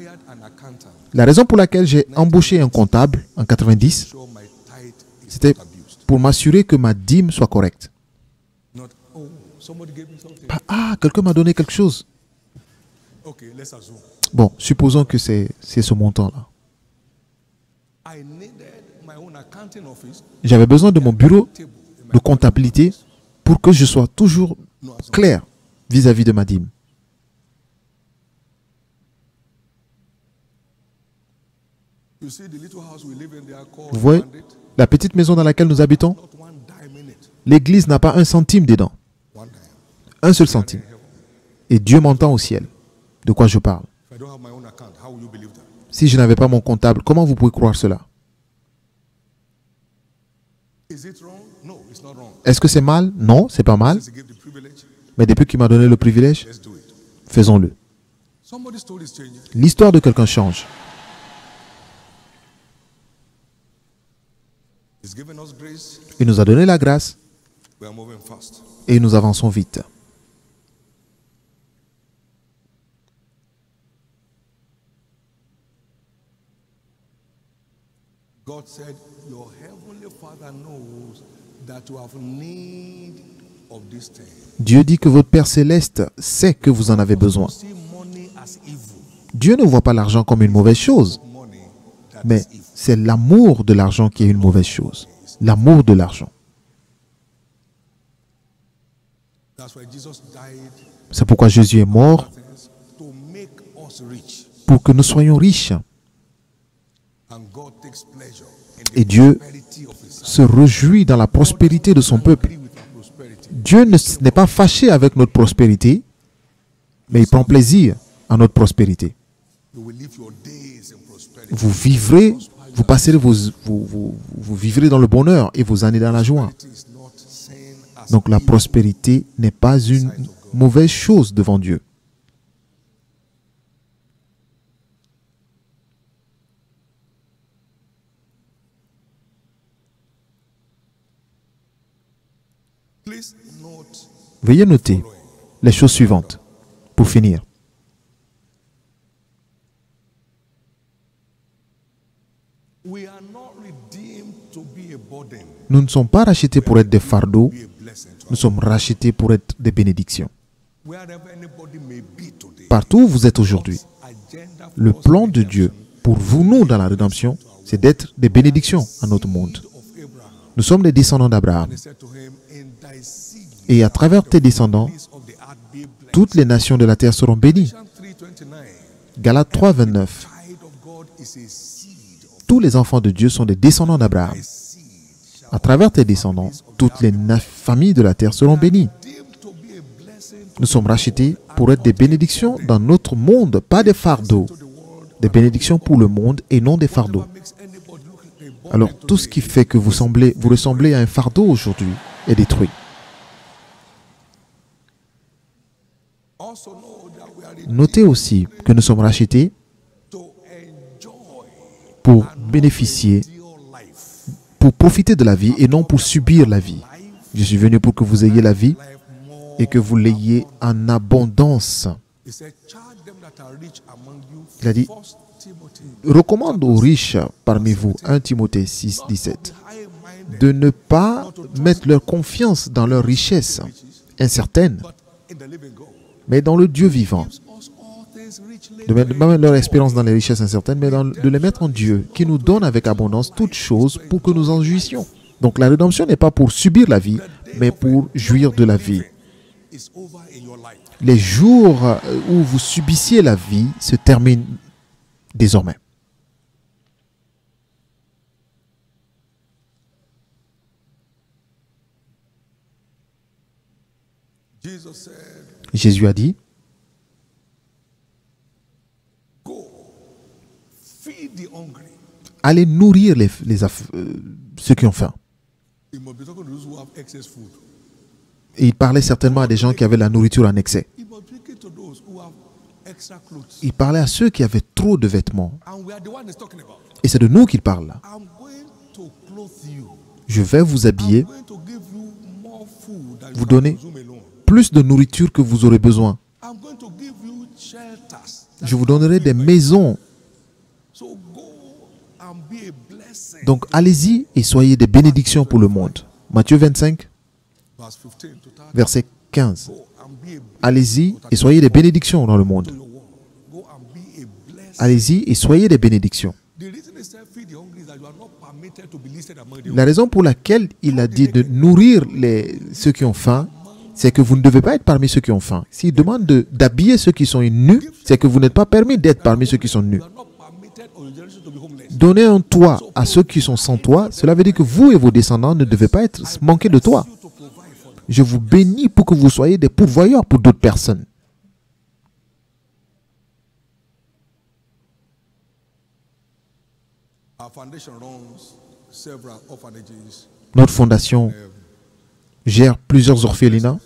hired an accountant La raison pour laquelle j'ai embauché un comptable en 90, so my tithe is c'était not abused. pour m'assurer que ma dîme soit correcte. Not, oh, somebody gave me something. Quelqu'un m'a donné quelque chose. Okay, let's assume. Bon, supposons que c'est ce montant-là. I needed my own accounting office J'avais besoin de mon bureau table in my de comptabilité pour que je sois toujours clair vis-à-vis de ma dîme. You see the little house we live in, they are called Vous voyez mandate. la petite maison dans laquelle nous habitons? Not one dime in it. L'église n'a pas un centime dedans. One dime. Un seul centime. Et Dieu m'entend au ciel. De quoi je parle? If I don't have my own account, how will you believe that? Si je n'avais pas mon comptable, comment vous pouvez croire cela? Is it wrong? No, it's not wrong. Est-ce que c'est mal? Non, c'est pas mal. Since he gave the privilege, Mais depuis qu'il m'a donné le privilège, let's do it. faisons-le. Somebody's story is changing. L'histoire de quelqu'un change. He's given us grace. Il nous a donné la grâce We are moving fast. et nous avançons vite. God said, your heavenly Father knows that you have need of this thing. Dieu dit que votre Père céleste sait que vous en avez besoin. See money as evil. Dieu ne voit pas l'argent comme une mauvaise chose, Money that mais is evil. c'est l'amour de l'argent qui est une mauvaise chose. L'amour de l'argent. That's why Jesus died C'est pourquoi Jésus est mort, to make us rich. pour que nous soyons riches. And God takes pleasure in Et the Dieu prosperity of his son. se réjouit dans la prospérité de son peuple. Agree with our prosperity. Dieu n'est pas fâché avec notre prospérité, mais il prend plaisir à notre prospérité. You will live your days in prosperity. Vous vivrez, vous passerez vous vivrez dans le bonheur et vos années dans la joie. It is not seen as Donc la evil. prospérité n'est pas une mauvaise chose devant Dieu. Please note Veuillez noter les choses suivantes pour finir. we are not redeemed to be a burden, Nous ne sommes pas rachetés pour être des fardeaux, be a blessing to nous sommes rachetés pour être des bénédictions. wherever anybody may be today. Partout où vous êtes aujourd'hui, Agenda for le us plan de Dieu pour vous, nous, dans la rédemption, c'est d'être des bénédictions à notre monde. of Abraham. Nous sommes les descendants d'Abraham. And he said to him, in thy seed, Et à travers tes descendants, peace of the earth be blessed. toutes les nations de la terre seront bénies. Galatians 3:29. Galates 3, 29. Child of God is a seed of Tous les enfants de Dieu sont des descendants d'Abraham. thy seed. À travers tes descendants, toutes les familles de la terre seront bénies. Redeemed to be a blessing to Nous sommes rachetés pour être des bénédictions dans notre monde, pas des fardeaux. the world. Des bénédictions pour le monde et non des fardeaux. What makes anybody look like a burden Alors tout ce qui fait que vous ressemblez à un fardeau aujourd'hui est détruit. Also know that we are Notez aussi que nous sommes rachetés to enjoy pour bénéficier, your life. pour profiter de la vie et non pour subir la vie. Je suis venu pour que vous ayez la vie Life more. et que vous l'ayez en abondance. He said, charge them that are rich among you. Il a dit, 1 Timothy. recommande aux riches parmi vous, 1 Timothée 6, 17, High-minded, de ne pas mettre leur confiance dans leur richesse incertaine, but in the living God. mais dans le Dieu vivant. Gives us all things richly. De mettre pas mettre leur espérance dans les richesses incertaines, mais de les mettre en Dieu, qui nous donne avec abondance toutes choses pour que nous en jouissions. Donc la rédemption n'est pas pour subir la vie, mais pour jouir de la vie. Is over in your life. Les jours où vous subissiez la vie se terminent désormais. Jesus said, Jésus a dit, go, feed the hungry, allez nourrir ceux qui ont faim, He must be talking to those who have excess food. Et il parlait certainement à des gens qui avaient la nourriture en excès. He must be speaking to those who have extra clothes. Il parlait à ceux qui avaient trop de vêtements. And we are the one he's talking about. Et c'est de nous qu'il parle là. I'm going to clothe you. Je vais vous habiller, I'm going to give you more food than you vous can donner consume alone. plus de nourriture que vous aurez besoin. I'm going to give you shelters. Je vous donnerai des maisons. So go and be a blessing. Donc allez-y et soyez des bénédictions pour le monde. Matthieu 25, Verse 15 to 30. verset 15. Go and be a blessing Allez-y et soyez des bénédictions dans le to monde. your world. Go and be a blessing. Allez-y et soyez des bénédictions. The reason he said feed the hungry is that you are not permitted to be listed among the La raison pour laquelle il a dit de nourrir ceux qui ont faim, c'est que vous ne devez pas être parmi ceux qui ont faim. S'il demande d'habiller ceux qui sont nus, c'est que vous n'êtes pas permis d'être parmi ceux qui sont nus. You are not permitted or your generation to be homeless. Donner un toit à ceux qui sont sans toit, cela veut dire que vous et vos descendants ne devez pas être manquer de toit. You to provide for them. Je vous bénis pour que vous soyez des pourvoyeurs pour d'autres personnes. Our foundation runs several orphanages Notre fondation gère plusieurs orphelinats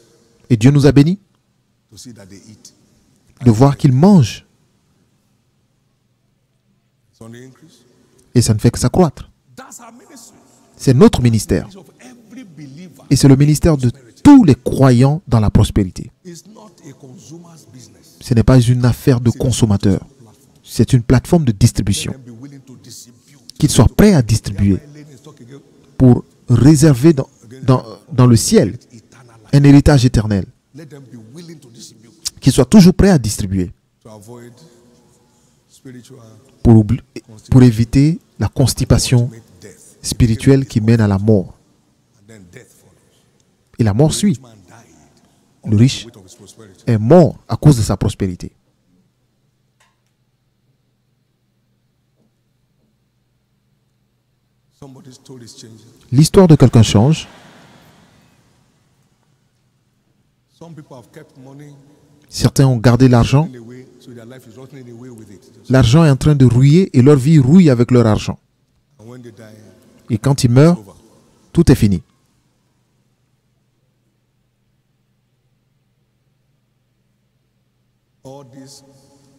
et Dieu nous a bénis to see that they eat. de voir qu'ils mangent It's on the increase. et ça ne fait que s'accroître. That's our ministry. C'est notre ministère It's of every believer. et c'est le ministère de tous les croyants dans la prospérité. It's not a consumer's business. Ce n'est pas une affaire de consommateur, c'est une plateforme de distribution. Let them be willing to distribute. Qu'ils soient prêts à distribuer Lane is talking about pour réserver dans le ciel eternal life. un héritage éternel. Let them be willing to distribute Qu'ils soient toujours prêts à distribuer to avoid spiritual pour éviter la constipation ultimate death. spirituelle qui mène à la mort. And then death follows. Et la mort suit. Man died Le riche with of his prosperity. est mort à cause de sa prospérité. Somebody's told is changing. L'histoire de quelqu'un change. Some people have kept money Certains ont gardé l'argent. in a way, so their life is rotting away with it. L'argent est en train de rouiller et leur vie rouille avec leur argent. And when they die, Et quand ils meurent, over. tout est fini. All these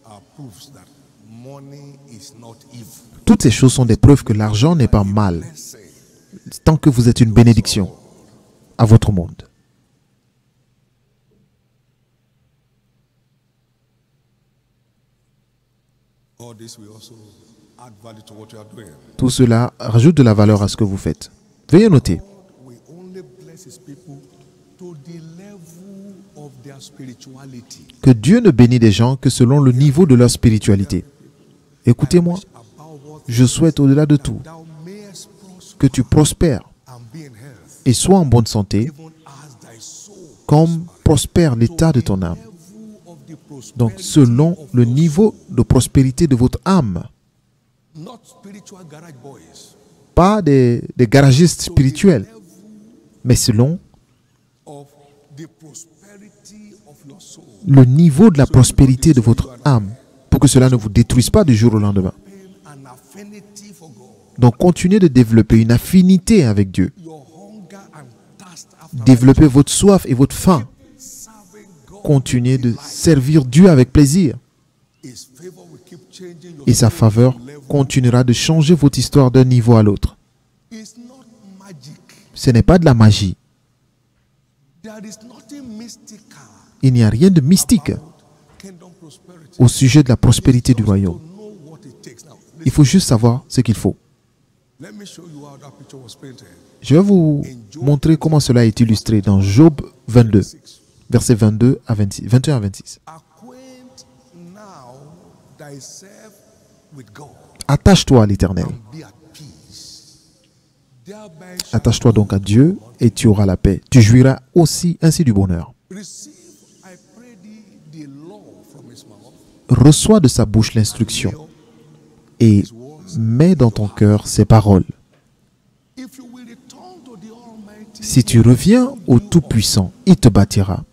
are proofs that money is not evil. Toutes ces choses sont des preuves que l'argent n'est pas mal, Blessing. tant que vous êtes une bénédiction à votre monde. All this will also add value to what you are doing. Tout cela rajoute de la valeur à ce que vous faites. Veuillez noter, We only bless his people to the level of their spirituality. que Dieu ne bénit des gens que selon le niveau de leur spiritualité. Écoutez-moi, About what je souhaite au-delà de tout thou mayest prosper que tu prospères and be in health, et sois en bonne santé, even as thy soul. comme prospère l'état de ton âme. Level of the Donc, prosperity selon of le your niveau de prospérité de votre âme, soul. Not spiritual garage boys. pas des garagistes spirituels, mais selon Of the prosperity of your soul. le niveau de la prospérité de votre âme, pour que cela ne vous détruise pas du jour au lendemain. An affinity for God. Donc, continuez de développer une affinité avec Dieu. Your hunger and thirst after Développez votre soif et votre faim. serving God. Continuez de servir Dieu avec plaisir. His favor will keep changing your Et sa soul faveur to level. continuera de changer votre histoire d'un niveau à l'autre. It's not magic. Ce n'est pas de la magie. There is nothing mystical Il n'y a rien de mystique about kingdom prosperity. au sujet de la prospérité du To royaume. know what it takes. Now, Il faut juste savoir ce qu'il faut. let me show you how that picture was painted. Je vais vous montrer comment cela est illustré dans Job 22, versets 22 à 26, 21 à 26. Acquaint now thyself with God Attache-toi à l'Éternel. and be at peace. Thereby shalt Attache-toi donc à Dieu et tu auras la paix. Tu jouiras aussi ainsi du bonheur. receive, I pray thee, the law from his mouth. Reçois de sa bouche l'instruction et mets dans ton cœur ses paroles. If you will return to the Almighty, Si tu reviens au Tout-Puissant, il te bâtira.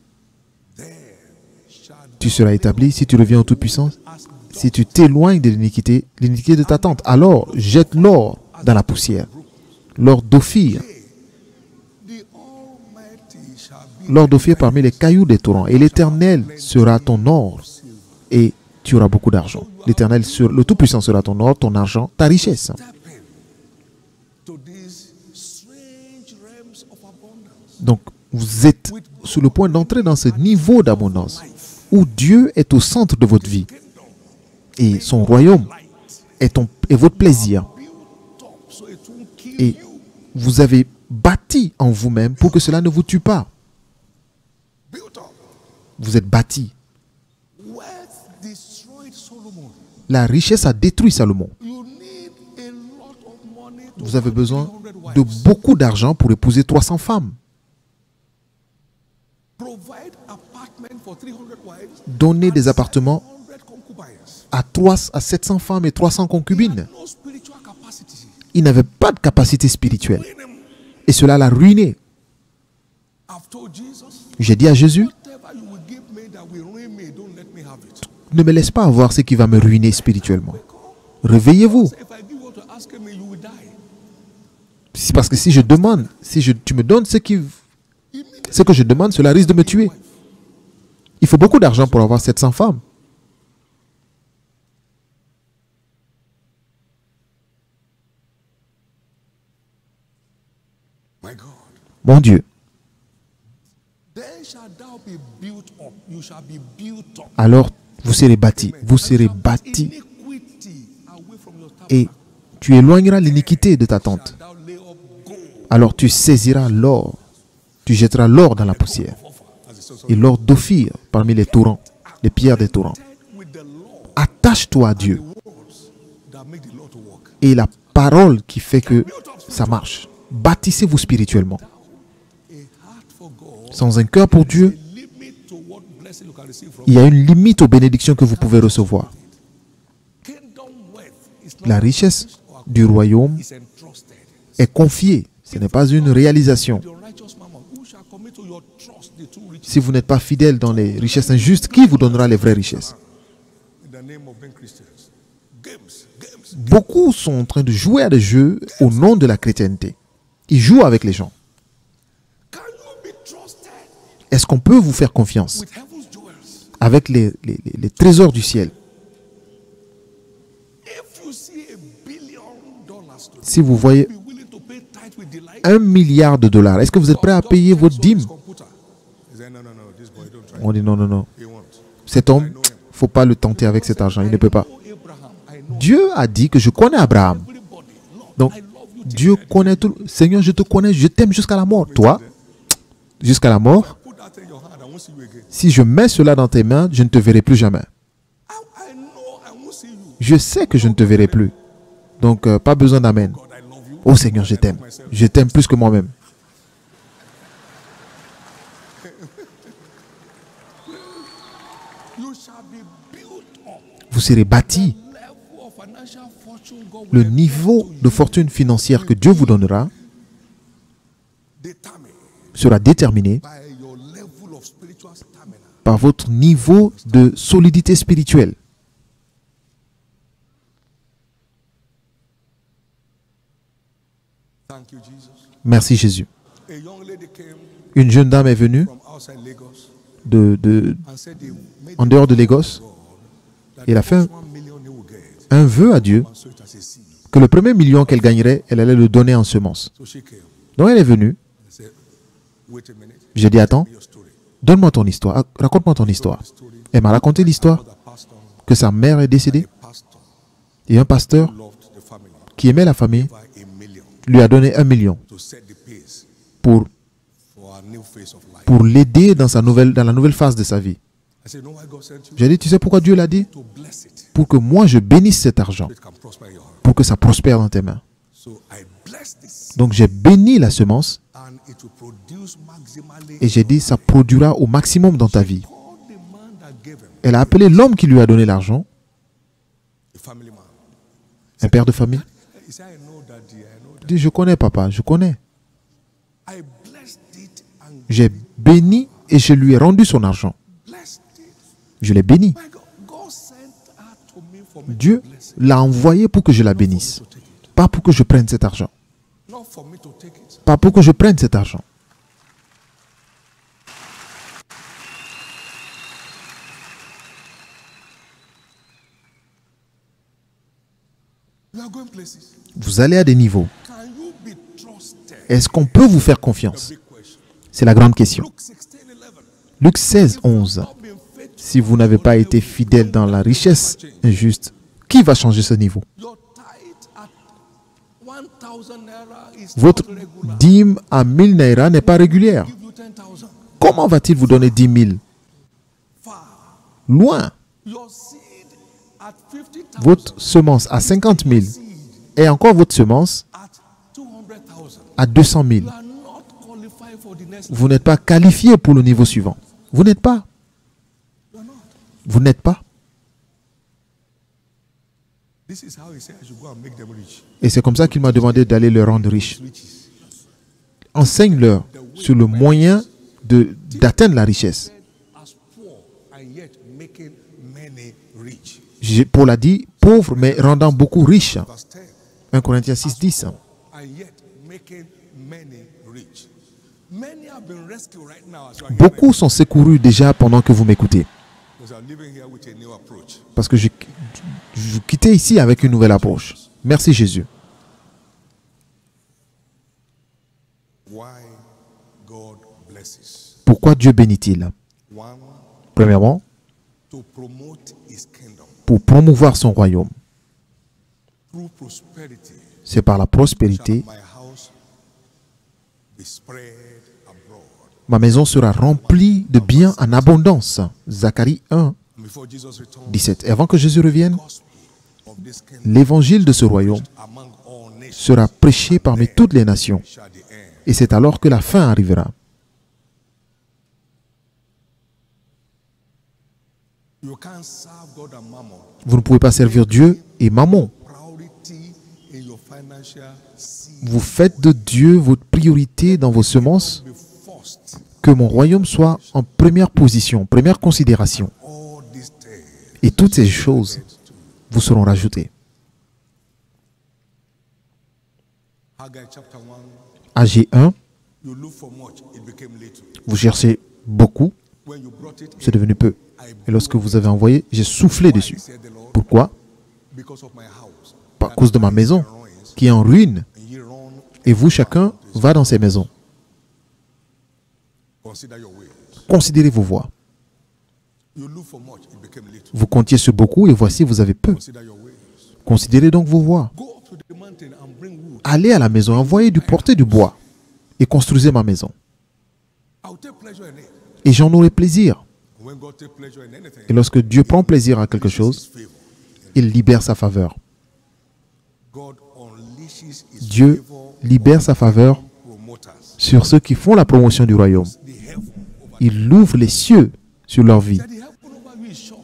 shall Tu seras établi si tu reviens au Tout-Puissant. as Si tu t'éloignes de l'iniquité de ta tente, alors jette l'or dans la poussière. L'or d'Ophir The Almighty shall be l'or d'Ophir parmi les cailloux des torrents. Et l'Éternel sera ton or et tu auras beaucoup d'argent. L'Éternel, le Tout-Puissant sera ton or, ton argent, ta richesse. stepping to these strange realms of abundance. Donc, vous êtes sur le point d'entrer dans ce niveau d'abondance où Dieu est au centre de votre vie et son royaume est votre plaisir. Built up so it won't kill Et you. vous avez bâti en vous-même pour que cela ne vous tue pas. Built up. Vous êtes bâti. Wealth destroyed Solomon. La richesse a détruit Salomon. You need a lot of money to Vous avez besoin 300 de wives. beaucoup d'argent pour épouser 300 femmes. Provide apartment for 300 wives. Donner des appartements 100 concubines. à 700 femmes et 300 concubines. No spiritual capacity. Il n'avait pas de capacité spirituelle. Ruin him. Et cela l'a ruiné. I've told Jesus, J'ai dit à Jésus, whatever you will give me that will ruin me, don't let me have it. ne me laisse pas avoir ce qui va me ruiner spirituellement. Réveillez-vous. If I give what you're asking me, you will die. C'est parce que si je demande, tu me donnes ce que je demande, cela risque de me tuer. Il faut beaucoup d'argent pour avoir 700 femmes. My God. Mon Dieu. Then shall thou be built up. You shall be built up. Alors, vous serez bâtis. Vous serez bâtis. Iniquity away from your Et tabernacle. tu éloigneras l'iniquité de ta tente. Thou lay up gold. Alors tu saisiras l'or. Tu jetteras l'or dans la poussière. As it says, Et l'or d'Ophir parmi les torrents, les pierres des torrents. with the law, Attache-toi à Dieu words that make the law to work. et la parole qui fait que ça marche. Bâtissez-vous spirituellement. A heart for God. Sans un cœur pour Dieu, Limit to what blessing you can receive from il y a une limite aux bénédictions que vous pouvez recevoir. kingdom wealth. Is not La richesse du royaume is entrusted. est confiée. Ce n'est pas une réalisation. The righteous mammon, who shall commit to your trust the true riches Si vous n'êtes pas fidèle dans les richesses injustes, qui vous donnera les vraies richesses? in the name of being Christians? Games. Beaucoup sont en train de jouer à des jeux au nom de la chrétienté. Ils jouent avec les gens. Can you be trusted Est-ce qu'on peut vous faire confiance with heaven's jewels? avec les trésors du ciel? If you see $1 billion today, Si vous voyez be willing to pay tithe with delight. 1 milliard de dollars, est-ce que vous êtes prêt à payer votre dîme? Computer. He said, no, this boy don't try. On dit non, non, non. He won't. Cet homme, il ne faut pas le tenter avec cet argent. Il ne peut pas. Oh, Abraham, I know Dieu a dit que je connais Abraham. everybody. Lord, Donc, I love you. Dieu connaît tout. Seigneur, je te connais, je t'aime jusqu'à la mort. Toi, jusqu'à la mort, Put that in your hand. I won't see you again. si je mets cela dans tes mains, je ne te verrai plus jamais. I know I won't see you. Je sais que je ne te verrai plus. Donc, pas besoin d'amen. God, I love you. Oh Seigneur, je t'aime. Je t'aime plus que moi-même. You shall be built up. Vous serez bâtis. Level of financial fortune God Le will niveau de fortune financière que Dieu vous donnera determine sera déterminé by your level of spiritual stamina. par votre niveau de solidité spirituelle. Thank you, Jesus. Merci Jésus. A young lady came Une jeune dame est venue from outside Lagos en and said they made dehors de Lagos. that Et elle a fait $1 million they will get un vœu à Dieu and sow it as a seed. que le premier million qu'elle gagnerait, elle allait le donner en semence. So she came Donc elle est venue. and said, wait a minute, J'ai dit, attends, your story. donne-moi ton histoire. Raconte-moi ton histoire. Story. Elle m'a raconté l'histoire The pastor, que sa mère est décédée pastor et un pasteur loved the family qui aimait la famille by $1 million lui a donné 1 million to set the pace pour for a new phase of life. pour l'aider dans la nouvelle phase de sa vie. I said, no, why God sent you J'ai dit, tu sais pourquoi Dieu l'a dit? to bless it. Pour que moi je bénisse cet argent, So it can prosper in your heart. pour que ça prospère dans tes mains. So I bless this Donc j'ai béni la semence and it will produce maximally. et j'ai dit, ça produira au maximum dans ta vie. Call the man that gave him, Elle a appelé l'homme qui lui a donné l'argent, a family man. un père de famille. He said, I know daddy, I know Il dit, je connais papa, je connais. that. I blessed it and J'ai béni et je lui ai rendu son argent. blessed it. Je l'ai béni. My God, God sent her to me for me Dieu to bless it. l'a envoyé pour que je la bénisse. To take it. Pas pour que je prenne cet argent. Not for me to take it. Pas pour que je prenne cet argent. places. Vous allez à des niveaux. Can you be trusted? Est-ce qu'on peut vous faire confiance? Big question. C'est la grande question. Luke 16:11. Luc 16, 11. Not been faithful. Si vous n'avez pas été fidèle dans la richesse injuste, qui va changer ce niveau? Your tithe at 1,000 naira is Votre not regular. dîme à 1000 naira n'est pas régulière. Give you 10,000. Comment va-t-il vous donner 10 000? Far. Loin. Your seed at 50,000. Votre semence à 50 000 et encore votre semence At 200,000. à 200 000. You are not qualified for the next. Vous n'êtes pas qualifié pour le niveau suivant. Vous n'êtes pas. You are not. Vous n'êtes pas. This is how he said I should go and make them rich. Et c'est comme ça qu'il m'a demandé d'aller le rendre riche. Riches. Enseigne-leur sur le moyen d'atteindre la richesse. As poor and yet making many rich. Paul a dit pauvre mais rendant beaucoup riche. Verse 10. 1 Corinthiens 6, 10. And yet making many rich. Many have been rescued right now as you are Beaucoup sont secourus déjà pendant que vous m'écoutez. because I'm living here with a new approach. Parce que je quittais ici avec une nouvelle approche. Merci Jésus. Why God blesses. Pourquoi Dieu bénit-il? One, Premièrement, to promote his kingdom pour promouvoir son royaume. through prosperity. C'est par la prospérité. My house be spread abroad. Ma maison sera remplie de biens en abondance. Zacharie 1, Before Jesus returned, 17. Et avant que Jésus revienne, gospel of this kingdom l'évangile de ce royaume among all nations sera prêché parmi toutes les nations. shall the end. Et c'est alors que la fin arrivera. You can't serve God and mammon. Vous ne pouvez pas servir Dieu et Mammon. Priority in your financial seed. Vous faites de Dieu votre priorité dans vos semences. Be first. Que mon royaume soit en première position, première considération. All these things. Et toutes ces choses vous seront rajoutées. Haggai chapter 1. Ag 1, You look for much, it became little. vous cherchez beaucoup, When you brought it c'est in, devenu peu. Et lorsque vous avez envoyé, j'ai soufflé dessus. said the Lord, Pourquoi? because of my house. À cause de ma maison, qui est en ruine. And ye run, Et vous, chacun, va dans ses maisons. consider your ways. Considérez vos voies. You look for much, it became little. Vous comptiez sur beaucoup et voici, vous avez peu. Consider your ways. Considérez donc vos voies. Go up to the mountain and bring wood. Allez à la maison, envoyez porter du bois et construisez ma maison. I'll take pleasure in it. Et j'en aurai plaisir. When God takes pleasure in anything, Et lorsque Dieu prend plaisir à quelque chose, favor. il libère sa faveur. God unleashes his Dieu favor libère sa faveur promoters. sur ceux qui font la promotion du royaume. The heaven over Il ouvre les cieux sur leur vie. the heaven over you is shut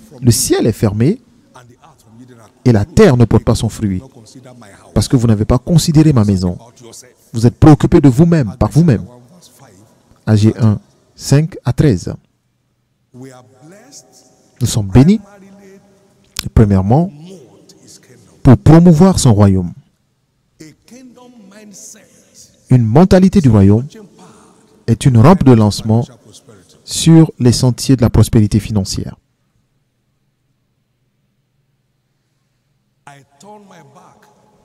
from Le ciel est fermé and the earth from you. et la terre ne porte pas son fruit. Not consider my house. Parce que vous n'avez pas considéré ma maison. About yourself. Vous êtes préoccupé de vous-même, par vous-même. 1 verse 5. Ag 1, 5 à 13. We are blessed. Nous sommes bénis, Primarily premièrement, promote his kingdom. pour promouvoir son royaume. A kingdom mindset. Une mentalité du royaume Launching pad. est une rampe de lancement Financial prosperity. sur les sentiers de la prospérité financière. I turn my back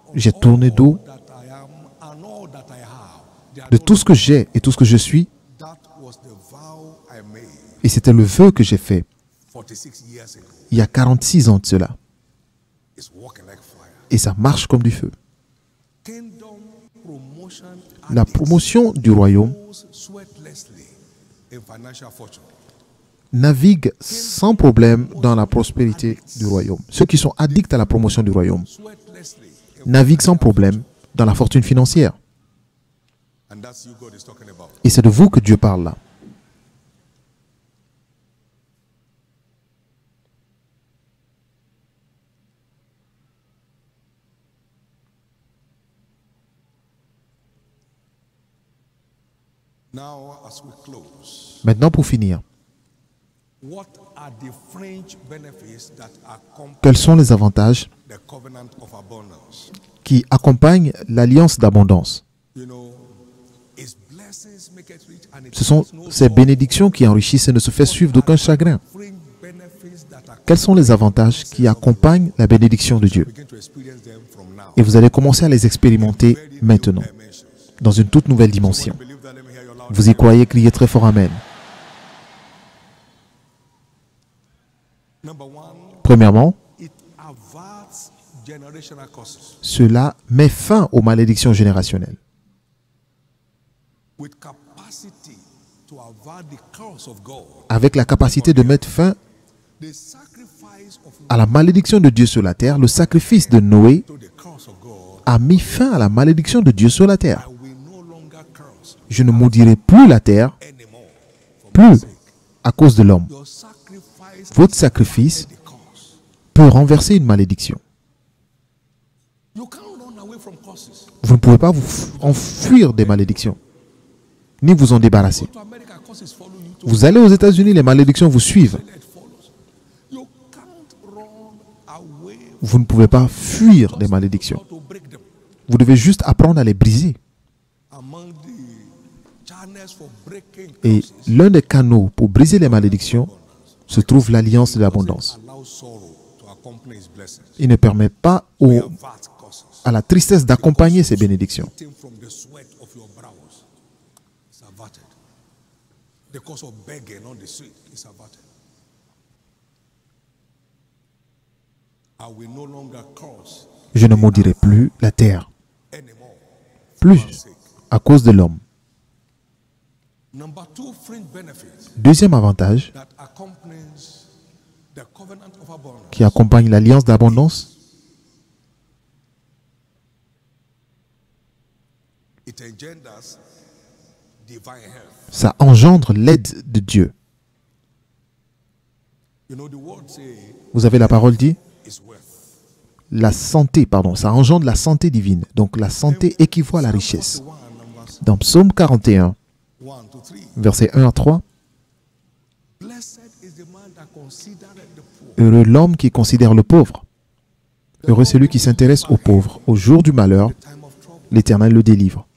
on J'ai tourné dos that I am and all that I have. They are de not- tout ce que j'ai et tout ce que je suis, That was the vow I made et c'était le vœu que j'ai fait 46 years ago. il y a 46 ans de cela. It's working like fire. Et ça marche comme du feu. Kingdom promotion La promotion du royaume goes sweatlessly in financial fortune. navigue sans problème dans la prospérité du royaume. Ceux qui sont addicts à la promotion du royaume Sweatlessly. naviguent sans problème dans la fortune financière. And that's you God is talking about. Et c'est de vous que Dieu parle là. Now, as we close, Maintenant, pour finir, what are the fringe benefits that accompany quels sont les avantages the covenant of abundance? qui accompagnent l'alliance d'abondance? You know, his blessings make it rich and it Ce sont has no ces bénédictions qui enrichissent et ne se fait suivre d'aucun chagrin. fringe benefits that Quels sont les avantages qui accompagnent la bénédiction de Dieu? Begin to experience them from now. Et vous allez commencer à les expérimenter maintenant, dans une toute nouvelle dimension. Believe that, let me hear your loud. Vous y croyez? Criez très fort Amen. Number one, Premièrement, it averts generational curses cela met fin aux malédictions générationnelles. with capacity to avert the curse of God. Avec la capacité de mettre fin The sacrifice of à la malédiction de Dieu sur la terre, le sacrifice de Noé to the curse of God, a mis fin à la malédiction de Dieu sur la terre. I will no longer curse Je ne maudirai plus la terre, anymore. For my plus sake. à cause de l'homme. Your sacrifice Votre sacrifice the curse. peut renverser une malédiction. You can't run away from curses. Vous ne pouvez pas vous enfuir des malédictions, ni vous en débarrasser. To America, curses follow you. To Vous allez aux États-Unis, les malédictions vous suivent. it follows. You can't run away Vous ne pouvez pas fuir des malédictions. to break them. Vous devez juste apprendre à les briser. Among the channels for breaking Et curses, l'un des canaux pour briser les malédictions se trouve l'alliance de l'abondance. allow sorrow to accompany his blessings. Il ne permet pas Avert curses. à la tristesse d'accompagner ces bénédictions. Eating from the sweat of your brows is averted. The cause of begging on the street is averted. I will no longer curse Je ne maudirai plus la terre, anymore. plus à cause de l'homme. Number two, fringe benefit Deuxième avantage that accompanies the covenant of abundance. qui accompagne l'alliance d'abondance, It engenders divine health. ça engendre l'aide de Dieu. You know, the word say Vous avez la parole dit is wealth. la santé, pardon, ça engendre la santé divine. Donc la santé équivaut à la richesse. 41, numbers Dans Psaume 41, 1 to 3. versets 1 à 3, Blessed is the man that considereth the poor. heureux l'homme qui considère le pauvre. Heureux celui qui s'intéresse aux pauvres. Au jour du malheur, Time of trouble. l'Éternel le délivre.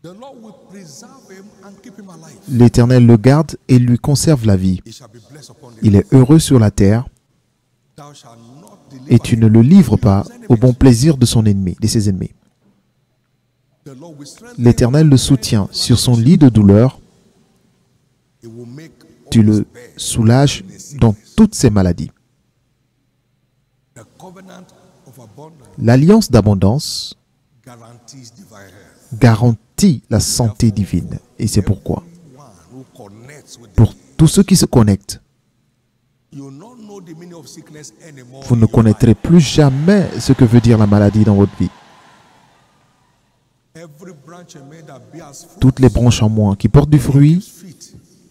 The Lord will preserve him and keep him alive. L'Éternel le garde et lui conserve la vie. He shall be blessed upon the Il est heureux sur la terre Thou shalt not deliver et tu ne le livres pas au bon plaisir de son ennemi, de ses ennemis. The Lord will strengthen L'Éternel le soutient sur son lit de douleur. He will make Tu le soulages dans toutes ses maladies. the covenant of abundance L'alliance d'abondance guarantees divine health. garantit la santé divine. Et c'est pourquoi, One who connects with pour tous ceux qui se connectent, you will not know the meaning of sickness anymore. vous in ne your connaîtrez life. plus jamais ce que veut dire la maladie dans votre vie. Every branch in me that bears fruit, Toutes les branches en moi qui portent du fruit, fit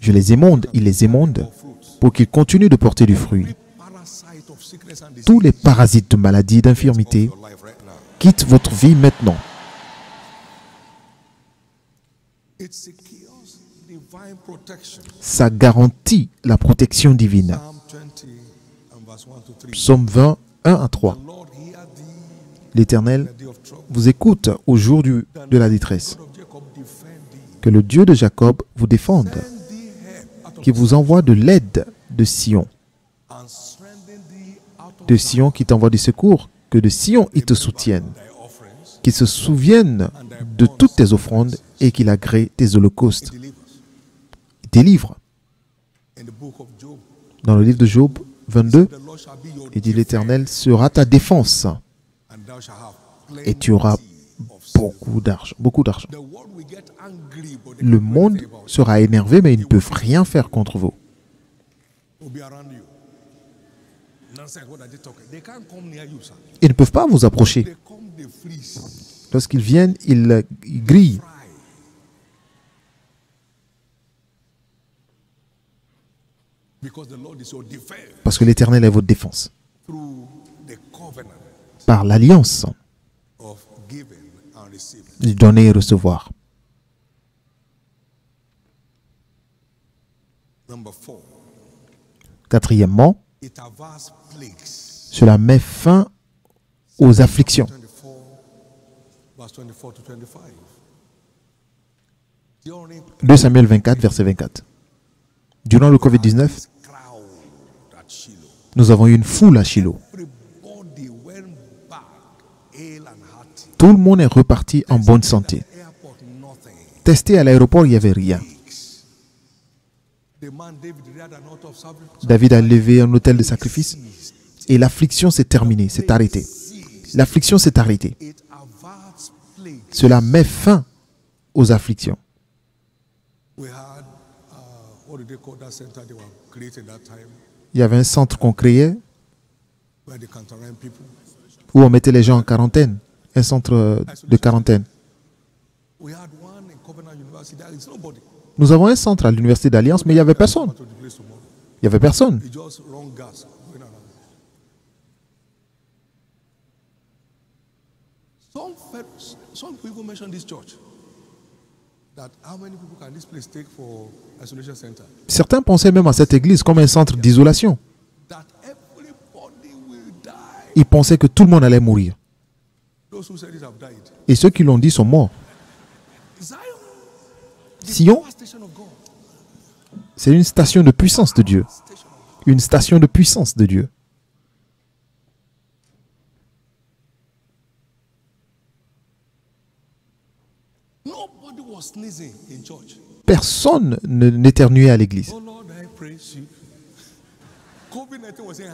je les émonde, il les émonde pour qu'ils continuent de porter du fruit. parasite of sickness and disease Tous les parasites de maladie, d'infirmité, your life right now. quittent votre vie maintenant. It secures divine protection. Ça garantit la protection divine. Psalm 20 and verse 1 to 3. Psaume 20, 1 à 3. The Lord hear thee L'Éternel in the day of trouble. vous écoute au jour de la détresse. God of Jacob defend thee. Que le Dieu de Jacob vous défende, Send thee help out of qui vous envoie de l'aide de Sion. and strengthen thee out of De Sion qui t'envoie du secours, que de Sion il te soutienne, thy offerings. qu'il se souvienne de toutes tes offrandes et qu'il agrée tes holocaustes. Delivers. Il délivre. In the book of Job, Dans le livre de Job 22, the Lord shall be your il dit l'Éternel sera ta défense and thou shalt have et tu auras plenty of silver. beaucoup d'argent, beaucoup d'argent. The world will get angry, but they Le can't do monde anything about it. sera énervé, mais ils ne peuvent rien faire contre vous. Will be around you. Nonsense, what are they talking? They can't come near you, sir. Ils ne peuvent pas vous approcher. They come, they freeze. Lorsqu'ils viennent, ils grillent. Fry. Because the Lord is your defense Parce que l'Éternel est votre défense. through the covenant Par l'alliance of giving and receiving. de donner et recevoir. Number 4, Quatrièmement, it averts plagues. cela met fin aux afflictions. 24, verse 24 to 25. During 2 Samuel 24, verset 24. Durant le Covid-19, crowd at Shiloh, Nous avons eu une foule à Shiloh. Everybody went back, hale and hearty. Tout le monde est reparti en bonne santé. Airport, nothing. Testé à l'aéroport, il n'y avait rien. The man David reared an altar of sacrifice. David a levé un autel de sacrifice et l'affliction s'est terminée, s'est arrêtée. L'affliction s'est arrêtée. It averts plague. Cela met fin aux afflictions. We had, what do they call that center they were creating that time? Il y avait un centre qu'on créait Where they quarantine people. où on mettait les gens en quarantaine. Un centre de quarantaine. We had one in Covenant University. There is nobody. Nous avons un centre à l'Université d'Alliance, mais il n'y avait personne. To the place tomorrow. Il n'y avait personne. It just run gas going around. Some people mention this church. That how many people can this place take for isolation center? Certains pensaient même à cette église comme un centre d'isolation. That everybody will die. Ils pensaient que tout le monde allait mourir. Those who said it have died. Et ceux qui l'ont dit sont morts. Zion, the Sion, power station of God. c'est une station de puissance de Dieu. Station of God. Une station de puissance de Dieu. Nobody was sneezing in church. Personne n'éternuait à l'église. Oh Lord, I praise you. COVID-19 was saying,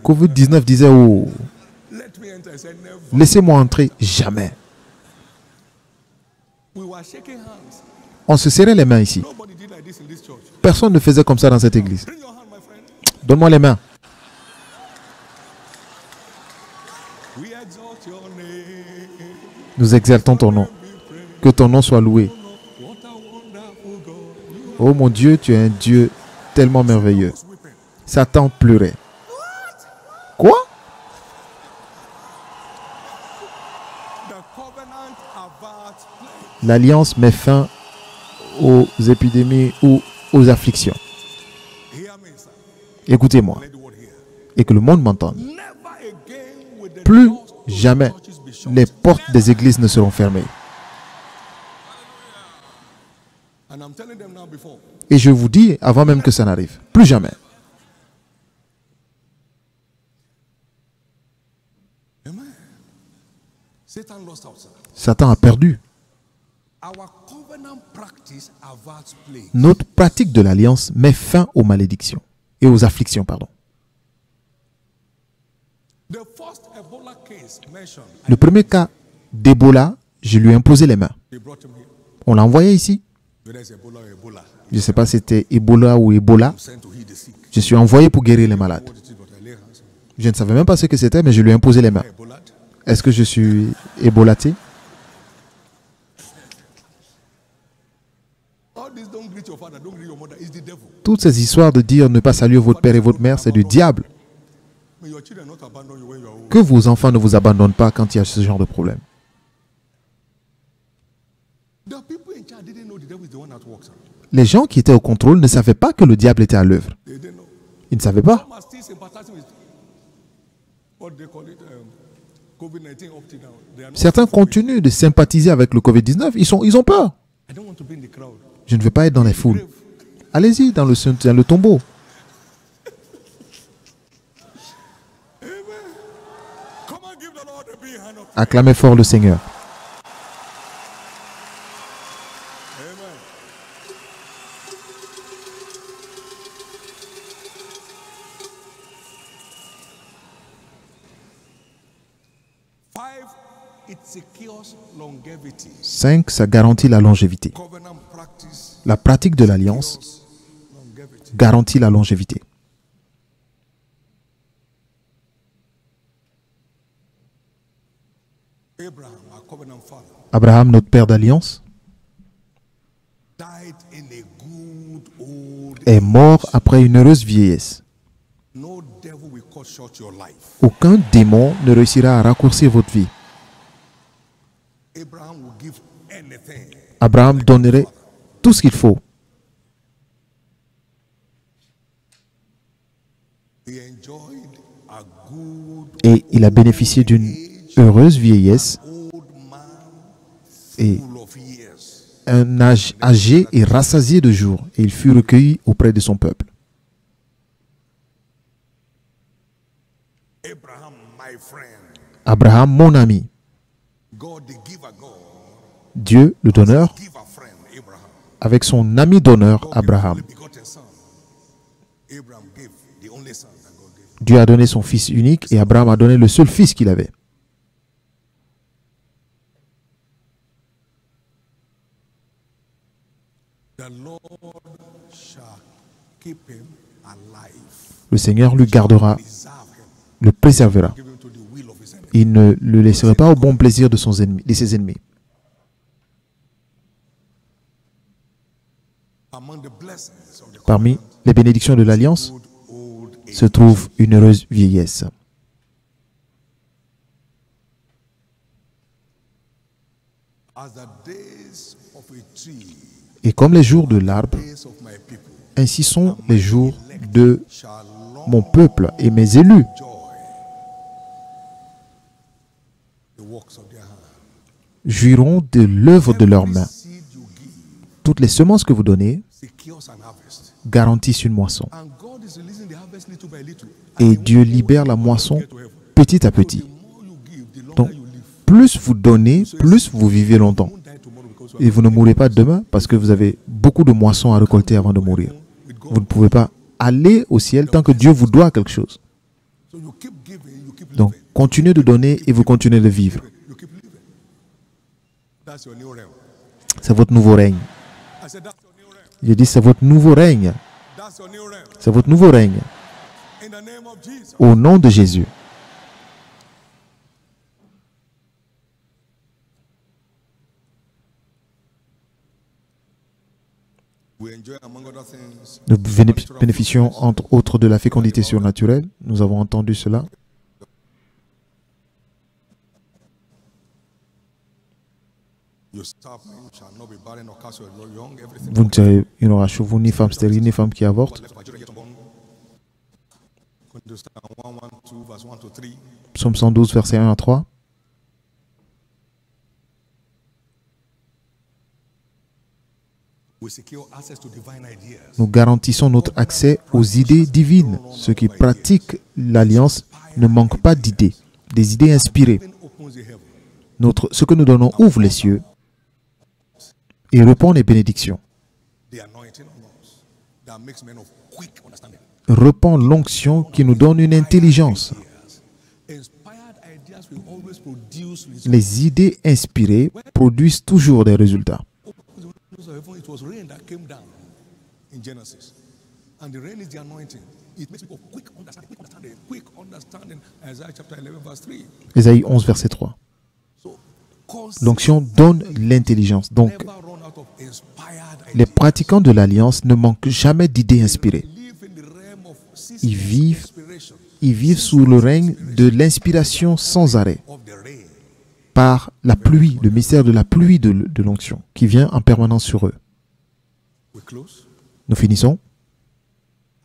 Covid-19 disait, oh, let me enter. I said, never. laissez-moi entrer. Jamais. We were shaking hands. On se serrait les mains ici. Nobody did like this in this church. Personne ne faisait comme ça dans cette église. Bring your hand, my friend. Donne-moi les mains. We exalt your name. Nous exaltons ton nom. Que ton nom soit loué. What a wonderful God. Oh mon Dieu, tu es un Dieu tellement merveilleux. Was weeping. Satan pleurait. Quoi? The covenant averts plague. L'alliance met fin aux épidémies ou aux afflictions. Hear me, sir. Écoutez-moi Let the word hear. et que le monde m'entende. Never again will the Plus doors to jamais churches be shut. les portes des églises ne seront fermées. And I'm telling them now before. Et je vous dis, avant même que ça n'arrive, plus jamais. Amen. Satan lost out, sir. Satan a perdu. Our covenant practice averts plague. Notre pratique de l'alliance met fin aux malédictions et aux afflictions, pardon. The first Ebola case mentioned, Le premier cas d'Ebola, je lui ai imposé les mains. they brought him here. On l'a envoyé ici. Whether it's Ebola or Ebola, Je ne sais pas si c'était Ebola ou Ebola. I'm sent to heal the sick. Je suis envoyé pour guérir les malades. What it is, but I lay hands on Je ne savais même pas ce que c'était, mais je lui ai imposé les mains. Ebola. Est-ce que je suis ébolaté? All this don't greet your father, don't greet your mother. It's the devil. Toutes ces histoires de dire ne pas saluer votre père et votre mère, c'est du diable. May your children not abandon you when you are old. Que vos enfants ne vous abandonnent pas quand il y a ce genre de problème. The people in charge didn't know the devil is the one at work, sir. Les gens qui étaient au contrôle ne savaient pas que le diable était à l'œuvre. They didn't know. Ils ne savaient pas. Some are still sympathizing with what they call it, COVID-19 up to now. They are not Certains afraid. continuent de sympathiser avec le Covid-19. Ils ont peur. I don't want to be in the crowd. Je ne veux pas être dans les foules. Allez-y dans le tombeau. Come on, give the Lord a big hand up. Acclamez fort le Seigneur. Amen. Five, it secures longevity. 5. Ça garantit la longévité. Covenant practice La pratique de l'alliance secures longevity. garantit la longévité. Abraham, our covenant father, Abraham, notre père d'alliance, died in a good old est mort après une heureuse vieillesse. No devil will cut short your life. Aucun démon ne réussira à raccourcir votre vie. Abraham will give anything. Abraham donnerait tout ce qu'il faut. He enjoyed a good Et il a bénéficié d'une heureuse vieillesse old man et full of years. un âge âgé et rassasié de jours. Et il fut recueilli auprès de son peuple. Abraham, mon ami. God, the giver God, Dieu, le donneur, giver friend, Abraham. avec son ami donneur, God gave Abraham. the only begotten son. Abraham gave the only son that God gave. Dieu a donné son fils unique et Abraham a donné le seul fils qu'il avait. The Lord shall keep him alive, Le Seigneur lui gardera, preserve him, le préservera. give him to the will of his enemy. Il ne le laisserait pas au bon plaisir de ses ennemis. Among the blessings of the Parmi les bénédictions de l'Alliance good old age, se trouve une heureuse vieillesse. as the days of a tree, Et comme les jours de l'arbre, days of my people, ainsi sont les jours de shall long mon peuple et mes élus. joy the works of their hands. Jouiront de l'œuvre de leurs mains. Seed you give Toutes les semences que vous donnez secures an harvest, garantissent une moisson. and God is releasing the harvest little by little. Et Dieu libère la moisson petit à petit. The more you give, the longer Donc, you live. plus vous donnez, plus vous vivez longtemps. You won't die tomorrow because Et vous ne mourrez pas demain parce que vous avez beaucoup de moissons à récolter avant de mourir. with Vous God. ne pouvez pas aller au ciel tant que Dieu vous doit quelque chose. So you keep giving, you keep Donc, living, continuez de donner et vous continuez de vivre. you keep living. That's your new realm. C'est votre nouveau règne. I said that's your new realm. Je dis, c'est votre nouveau règne. That's your new realm. C'est votre nouveau règne. In the name of Jesus. Au nom de Jésus. We enjoy, among other things, Nous bénéficions entre autres de la fécondité surnaturelle. Nous avons entendu cela. your staffing shall not be barren or cast your young. Everything Vous ne serez, il n'aura chez vous ni femme stérile, ni femme qui avorte. left by children yet unborn. According to Psalm 112, verse 1 to 3. Psaume 112, versets 1 à 3. We secure access to divine ideas. Nous garantissons notre accès aux idées divines. Ceux qui pratiquent l'alliance ne manquent pas d'idées, des idées inspirées. Heaven opens the heaven. Ce que nous donnons ouvre les cieux et répand les bénédictions. The anointing on us that makes men of quick understanding. Répand l'onction qui nous donne une intelligence. Inspired ideas will always produce results. Les idées inspirées produisent toujours des résultats. It was rain that came down in Genesis. And the rain is the anointing. It makes people quick understanding. Isaiah chapter 11, verse 3. Ésaïe 11, verset 3. So, cause L'onction donne l'intelligence. Donc, never run out of inspired les ideas. pratiquants de l'alliance ne manquent jamais d'idées inspirées. Live in the realm of Ils vivent, inspiration ils vivent sous le règne de l'inspiration sans arrêt, of the rain. par la pluie, le mystère de la pluie de l'onction, qui vient en permanence sur eux. We close. Nous finissons.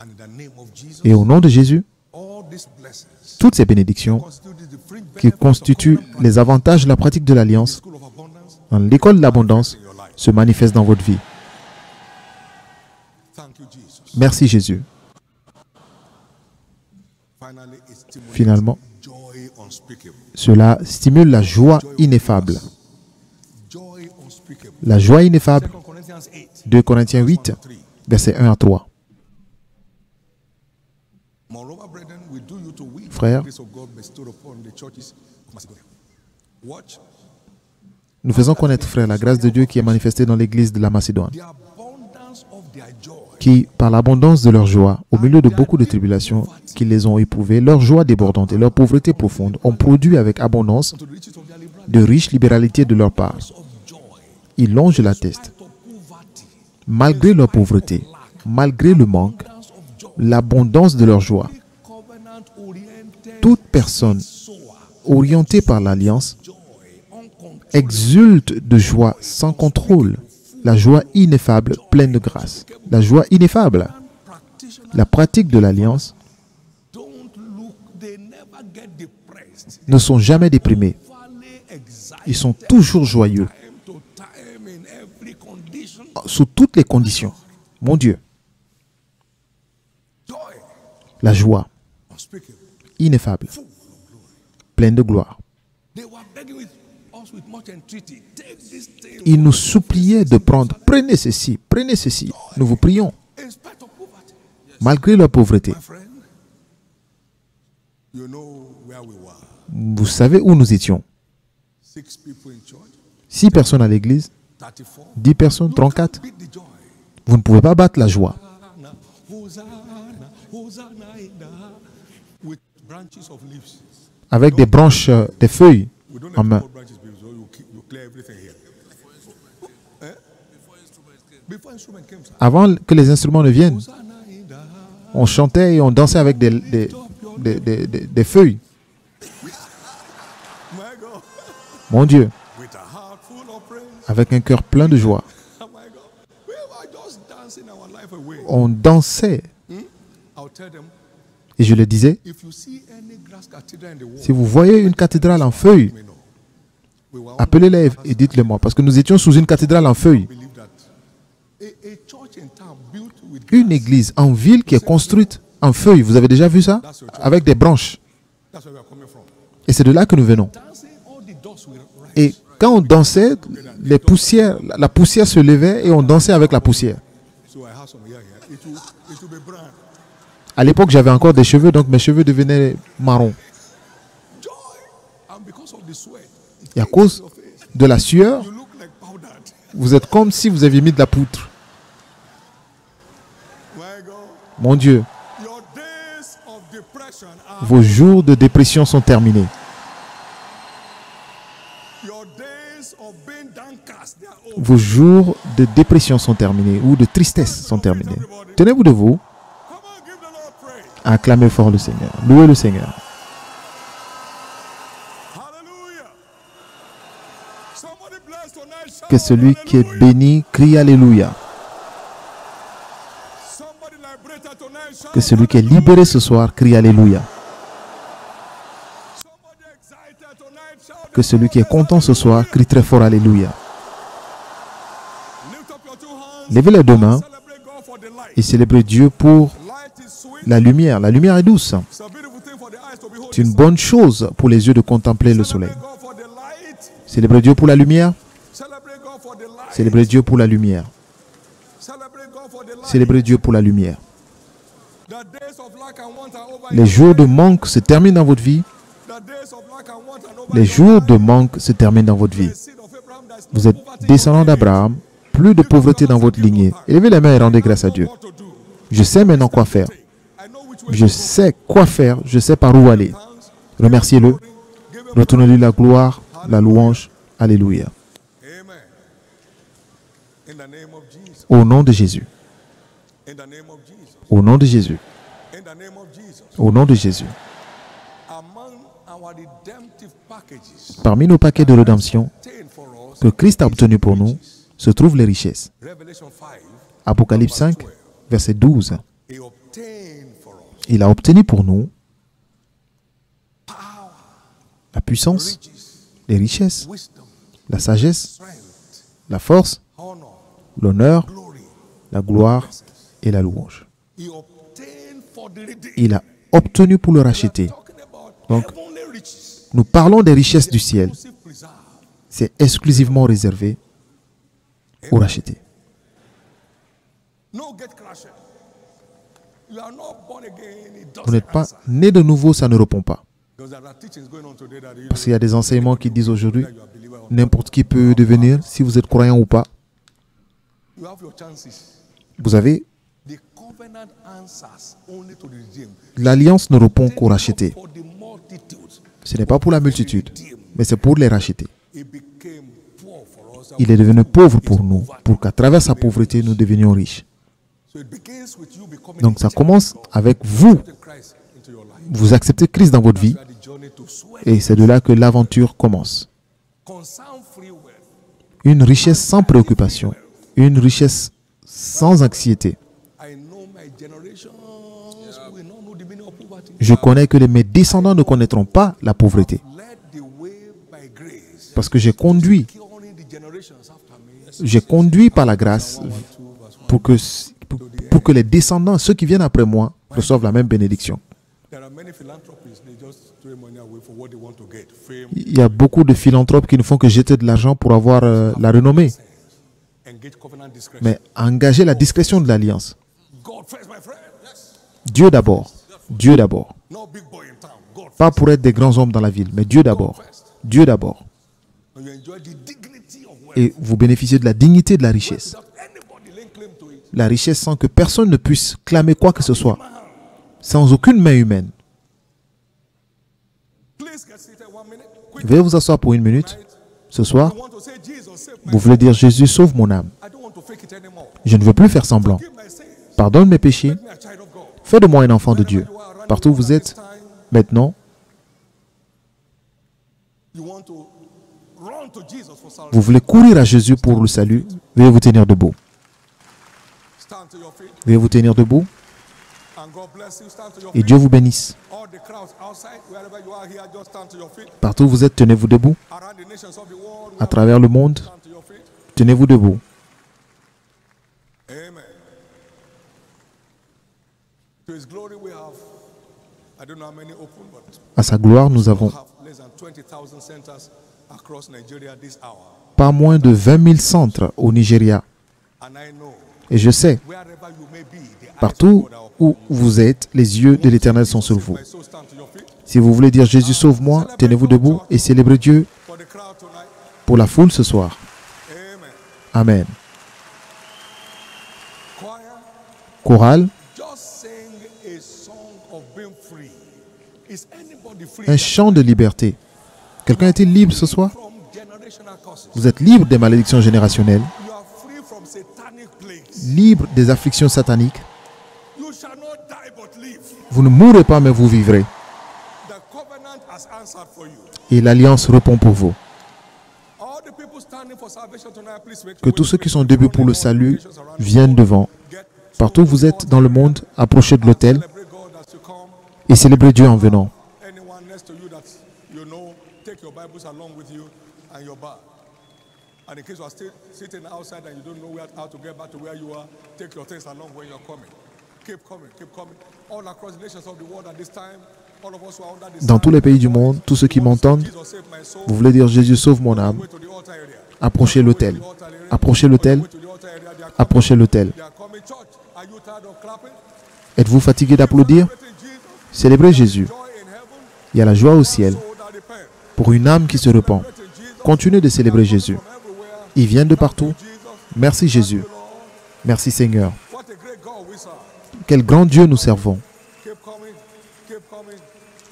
And in the name of Jesus, Et au nom de Jésus, all these blessings toutes ces bénédictions constitute the fringe qui benefits of constituent covenant les avantages de la pratique de l'alliance school of abundance dans l'école de l'abondance in your life. se manifestent dans votre vie. Thank you, Jesus. Merci Jésus. Finally, it stimulates Finalement, joy unspeakable. cela stimule la joie ineffable. Joy unspeakable. La joie ineffable, 2 Corinthians 8, 2 Corinthiens 8, 3. versets 1 à 3. Moreover, brethren, we do you to weep Frères, the grace of God bestowed upon the churches of Macedonia. Watch nous faisons connaître, frères, la grâce de Dieu qui est manifestée dans l'église de la Macédoine, the abundance of their joy. qui, par l'abondance de leur joie, au milieu de beaucoup de tribulations qui les ont éprouvées, leur joie débordante et leur pauvreté profonde ont produit avec abondance To the riches of their liberality de riches libéralités de leur part. of joy. Ils longent la teste. Of poverty. Malgré leur pauvreté, malgré le manque, Abundance of joy. l'abondance de leur joie. Covenant oriented Toute personne sower. orientée par l'alliance Joy. Uncontrolled. exulte de joie sans contrôle, la joie ineffable, pleine de grâce. La joie ineffable, Practitioners la pratique de l'alliance, don't look, they never get depressed. ne sont jamais déprimés. Overly excited Ils sont toujours joyeux, time to time in every condition. sous toutes les conditions. Mon Dieu, Joy la joie unspeakable. ineffable, pleine de gloire. They were begging with us with much entreaty. Take this thing. Ils nous suppliaient de prendre. Prenez ceci, prenez ceci. Nous vous prions, In spite of poverty. malgré leur pauvreté. My friend, you know where we were. Vous savez où nous étions? 6 people in church, 6 personnes à l'église, 34. 10 personnes, 34. Beat the joy. Vous ne pouvez pas battre la joie. Hosanna, Hosanna in the with branches of leaves. Avec des branches, des feuilles We don't en have main. more branches, so you clear everything here. Eh? Before instrument came, sir. Avant que les instruments ne viennent, Hosanna in the on chantait et on dansait avec des feuilles. my God, Mon Dieu, with a heart full of praise. avec un cœur plein de joie. Oh my God, we were just dancing our life away. On dansait. I'll tell them, Et je le disais, if you see any glass cathedral in the world, si vous voyez une cathédrale en feuilles, let me know. We were appelez-la et dites-le moi. Parce que nous étions sous une cathédrale en feuilles. believe that a church in town built with Une église en ville qui est construite en feuilles. Vous avez déjà vu ça? Avec des branches. that's where we are coming from. Et c'est de là que nous venons. Dancing, all the dust will rise. Et quand on dansait, la poussière se levait et on dansait avec la poussière. So I have some hair here. It will be brown. À l'époque, j'avais encore des cheveux, donc mes cheveux devenaient marrons. Joy. And because of the sweat, Et à cause de la sueur, you look like powdered. vous êtes comme si vous aviez mis de la poudre. My God. Mon Dieu, Your days of depression are vos jours de dépression sont terminés. your days of being downcast. They are over. Vos jours de dépression sont terminés ou de tristesse sont terminés. Tenez-vous debout, Come on, give the Lord praise. acclamez fort le Seigneur, louez le Seigneur. Hallelujah. Somebody bless tonight. Shout Que celui qui est hallelujah. béni crie Alléluia. Somebody liberated tonight. Shout Que celui qui est libéré ce soir crie Alléluia. Somebody excited tonight. Shout Que celui qui est content ce soir crie très fort Alléluia. Lift up your two hands. Levez les deux mains Celebrate God for the light. et célébrez Dieu pour Light is sweet. la lumière. La lumière est douce. It's a beautiful thing for the eyes to behold. C'est une bonne chose pour les yeux de contempler le soleil. Celebrate God for the light. Célébrez Dieu pour la lumière. Celebrate God for the light. Célébrez Dieu pour la lumière. Celebrate God for the light. Célébrez Dieu pour la lumière. The days of lack and want are over. Les jours de manque se terminent dans votre vie. The days of lack and want are over. Les jours de manque se terminent dans votre vie. The seed of Abraham, there is no Vous êtes poverty in descendant your d'Abraham. Plus de pauvreté dans votre lignée. Élevez les mains et rendez grâce à Dieu. life. What to do. Je sais maintenant quoi faire. I know which way Je sais quoi faire. Je sais par où aller. Remerciez-le. give him. Retournez-lui la gloire, la louange. Alléluia. Amen. In the name of Jesus. Au nom de Jésus. In the name of Jesus. Au nom de Jésus. In the name of Jesus. Au nom de Jésus. Among our redemptive packages Parmi nos paquets de rédemption obtained for us, que Christ a obtenus pour nous, se trouvent les richesses. Revelation 5, Apocalypse 5, verset 12. he obtained for us Il a obtenu pour nous la puissance, riches, les richesses, wisdom, la sagesse, strength, la force, honor, l'honneur, glory. la gloire et la louange. He obtained for the redeemed. Il a obtenu pour le racheter. Talking about Donc, heavenly riches, Nous parlons des richesses du ciel. exclusive preserve. C'est exclusivement réservé aux rachetés. No get crasher. You are not born again. It Vous doesn't n'êtes pas answer. né de nouveau, ça ne répond pas. Because there are teachings going on today that you Parce qu'il y a des enseignements qui disent aujourd'hui, are a believer. n'importe qui peut devenir, si vous êtes croyant ou pas. You have your chances. Vous avez, The covenant answers only to the redeemed. l'alliance ne répond qu'aux rachetés. For the multitude, Ce n'est pas pour la multitude, mais c'est pour les rachetés. he became poor for us. Il est devenu pauvre pour nous, pour qu'à travers sa pauvreté, nous devenions riches. So it begins with you becoming Donc ça commence avec vous. Christ into your life. Vous acceptez Christ dans votre vie You are the journey to sweat. et c'est de là que l'aventure commence. Concern free wealth. Une richesse sans préoccupation, une richesse sans anxiété. I know my generations will not know the meaning of poverty. Je connais que mes descendants ne connaîtront pas la pauvreté Led the way by grace. parce que j'ai conduit par la grâce pour que les descendants, ceux qui viennent après moi, reçoivent la même bénédiction. There are many philanthropists, they just throw money away for what they want to get. Fame, Il y a beaucoup de philanthropes qui ne font que jeter de l'argent pour avoir la renommée. engage covenant discretion. Mais engager la discrétion de l'alliance. God first, my friend. Yes. Dieu d'abord. Dieu d'abord. No big boy in town. God first. Pas pour être des grands hommes dans la ville, mais Dieu d'abord. Dieu d'abord. And you enjoy the dignity of wealth Et vous bénéficiez de la dignité de la richesse. without anybody laying claim to it. La richesse sans que personne ne puisse clamer quoi que ce soit. Sans aucune main humaine. Please get seated 1 minute. Quick. Veuillez vous asseoir pour 1 minute. Ce soir, I want to say, Jesus, save my vous voulez dire Jésus sauve mon âme. I don't want to fake it anymore. Je ne veux plus faire semblant. Give my sins. Pardonne mes péchés. Make me a child of God. Fais de moi un enfant de Dieu. Partout où vous êtes, maintenant, You want to run to Jesus for salvation. vous voulez courir à Jésus pour le salut. Veuillez vous tenir debout. Stand to your feet. Veuillez vous tenir debout And God bless you. Stand to your et feet. Dieu vous bénisse. All the crowds outside, wherever you are here, just stand to your feet. Partout où vous êtes, tenez-vous debout. Around the nations of the world, À travers le monde, stand to your feet. tenez-vous debout. Amen. To His glory we have, I don't know how many open, but À sa gloire, nous we avons have less than 20,000 centers across Nigeria this hour. pas moins de 20 000 centres au Nigeria. And I know, Et je sais, wherever you may be, the eyes of partout God are upon où vous êtes, les yeux de l'Éternel sont sur vous. you. So stand to your feet. Si vous voulez dire Jésus sauve-moi, tenez-vous debout et célébrez Dieu For the crowd tonight, pour la foule ce soir. amen. Amen. Choir, Chorale, just sing a song of being free. Is anybody free un chant de liberté. Quelqu'un est-il libre ce soir? from generational curses? Vous êtes libre des malédictions générationnelles, You are free from satanic plagues. libre des afflictions sataniques. You shall not die but live. Vous ne mourrez pas, mais vous vivrez. The covenant has answered for you. Et l'Alliance répond pour vous. All the people standing for salvation tonight, please make Que tous ceux qui sont debout pour le salut viennent devant. Partout où vous êtes dans le monde, approchez de l'autel celebrate God as you come. et célébrez Dieu en venant. Anyone next to you that you know, take your Bibles along with you and your bag. And in case you are still sitting outside and you don't know how to get back to where you are, take your things along when you're coming. Keep coming, keep coming. All across the nations of the world at this time, all of us who are under the Dans tous les pays du monde, tous ceux qui m'entendent, Jesus save my soul. vous voulez dire Jésus sauve mon âme, Way to the altar area. approchez l'autel. The altar area. Approchez l'autel, Way to the altar area. They are coming. approchez l'autel. They are coming. Church, are you tired of clapping? Êtes-vous fatigué d'applaudir? Celebrating Jesus. Célébrez Jésus. Joy in heaven. Il y a la joie au ciel Soul that repent. pour une âme qui se repent. Celebrating Jesus. Continuez de célébrer Jésus. From everywhere. Il vient de partout. Jesus. Merci Jésus. Lord. Merci Seigneur. What a great God we serve. Quel grand Dieu nous servons. Keep coming, keep coming,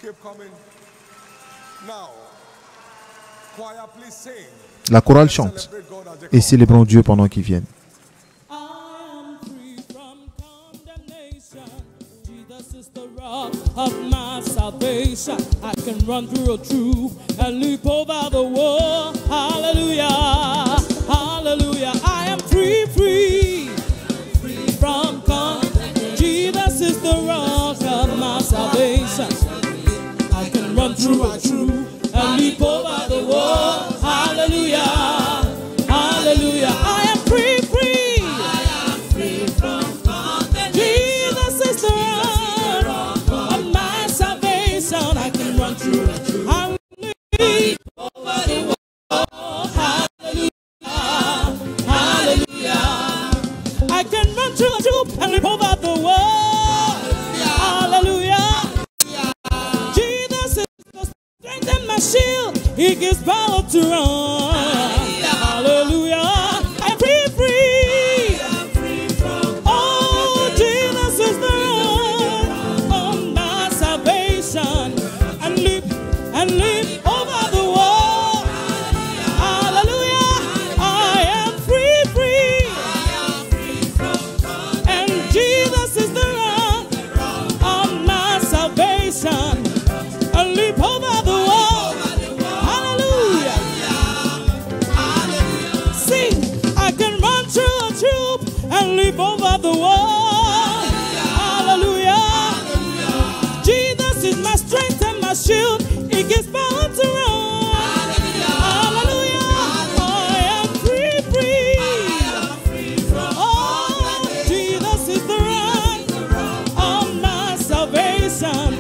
keep coming. Now, choir, please sing. La chorale chante Celebrate God as they et come. célébrons Dieu pendant qu'il vienne. I am free from condemnation. Jesus is the rock of my salvation. I can run through a troop and leap over the wall. Hallelujah, hallelujah. I am free, free, free from condemnation. Jesus is the rock of my salvation. I can run through a troop and leap over the wall. Hallelujah, hallelujah. I am free, free. Jesus is the rock of my salvation. I can run through it. I will leap over the wall. Hallelujah, hallelujah. I can run through a troop and leap over the wall. Hallelujah. Jesus is the strength and my shield. He gives power to run. Hallelujah. I'm free, free. Oh, Jesus is the rock of my salvation. And leap over the wall. Hallelujah. I am free, free. And Jesus is the rock of my salvation. And leap over the wall. Hallelujah. Sing. I can run through a troop and leap over the wall. Hallelujah. Jesus is my strength and my shield. He gives power to run. Hallelujah. I am free, free. Oh, Jesus is the rock of my salvation.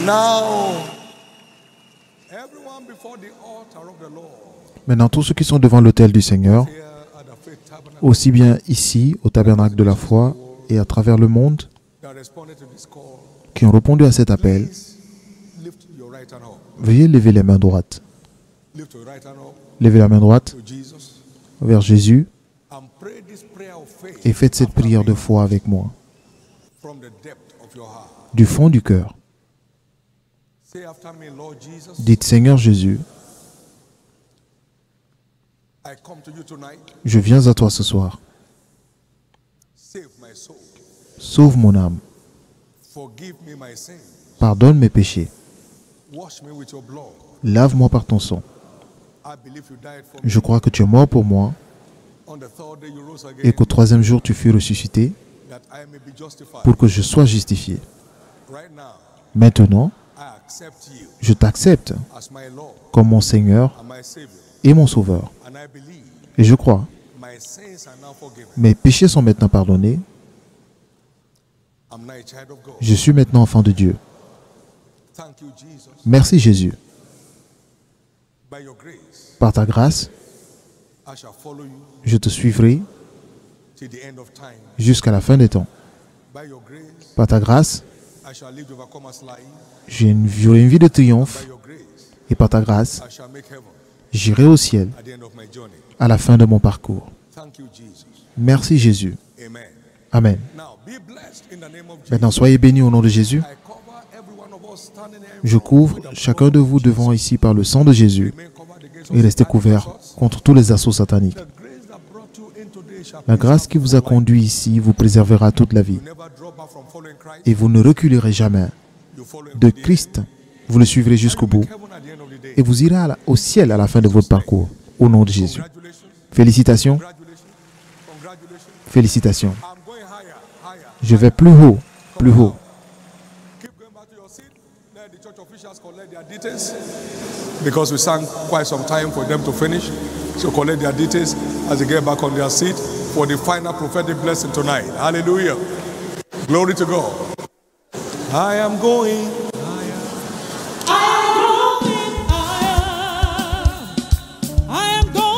Now, everyone before the altar of the Lord, Maintenant, tous ceux qui sont devant l'autel du Seigneur, here at the Faith Tabernacle, aussi bien ici, au tabernacle de la foi, et à travers le monde, that responded to this call, qui ont répondu à cet appel, please lift your right hand up. veuillez lever les mains droites. Lift your right hand up Levez la main droite to Jesus vers Jésus and pray this prayer of faith et faites cette prière de foi avec moi, from the depth of your heart. du fond du cœur. Say after me, Lord Jesus, Dites, Seigneur Jésus, I come to you tonight. je viens à toi ce soir. Save my soul. Sauve mon âme. Forgive me my sins. Pardonne mes péchés. Wash me with your blood. Lave-moi par ton sang. I believe you died for Je me. crois que tu es mort pour moi On the third day you rose et again, qu'au troisième jour tu fus ressuscité that I may be justified. pour que je sois justifié. Right now, Maintenant, I accept you je t'accepte as my Lord comme mon Seigneur and my Savior. et mon Sauveur. And I believe Et je crois, my sins are now forgiven. mes péchés sont maintenant pardonnés. I'm now a child of God. Je suis maintenant enfant de Dieu. Thank you, Jesus. Merci Jésus. By your grace, Par ta grâce, I shall follow you je te suivrai till the end of time. jusqu'à la fin des temps. By your grace, Par ta grâce, I shall live the overcomer's life. j'aurai une vie de By triomphe your grace, et par ta grâce, I shall make heaven j'irai au ciel at the end of my journey. à la fin de mon parcours. Thank you, Jesus. Merci Jésus. Amen. Amen. Now, be blessed in the name of Jesus. Maintenant, soyez bénis au nom de Jésus. I cover every one of us standing here. Je couvre chacun de vous devant ici par le sang de Jésus Remain covered against et restez all couverts satanic contre tous les assauts sataniques. The grace that brought you in today shall La grâce qui vous a conduit ici vous préservera toute la vie You never drop back from following Christ. et vous ne reculerez jamais You follow him de to the end. Christ. Vous le suivrez jusqu'au bout Heaven at the end of the day. et vous irez au ciel à la fin de votre parcours au nom de Jésus. Congratulations. Félicitations, Congratulations. Congratulations. félicitations. I'm going higher. Higher. Je vais plus haut, plus haut. Keep going back to your seat. Let the church officials collect their details. Because we sang quite some time for them to finish. So collect their details as they get back on their seat for the final prophetic blessing tonight. Hallelujah. Glory to God. I am going. I am going.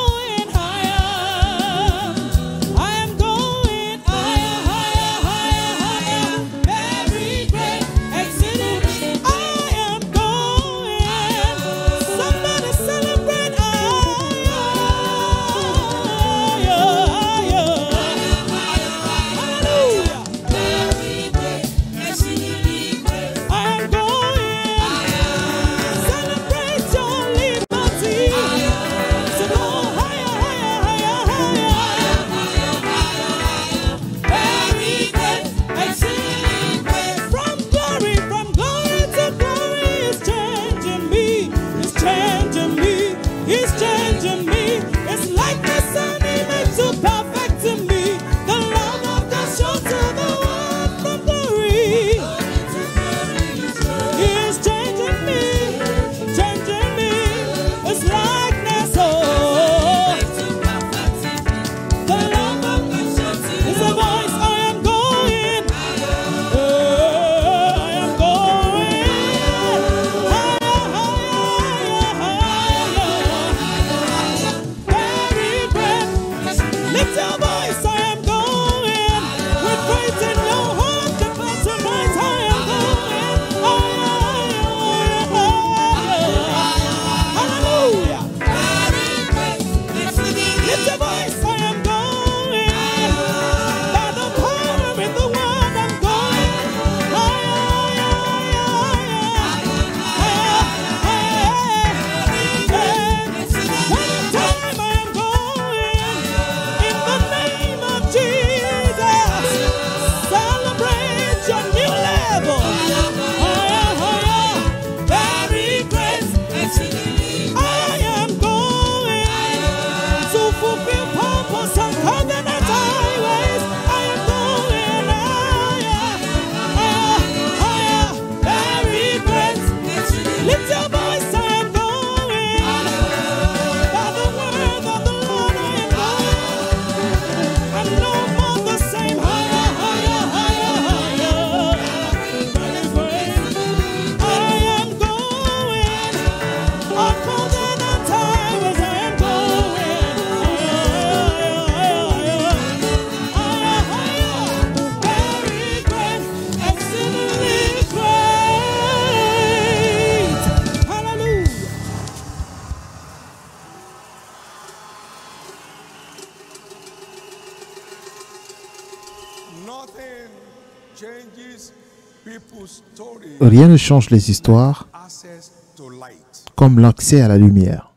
Simple story, Rien ne change les histoires access to light. comme l'accès à la lumière.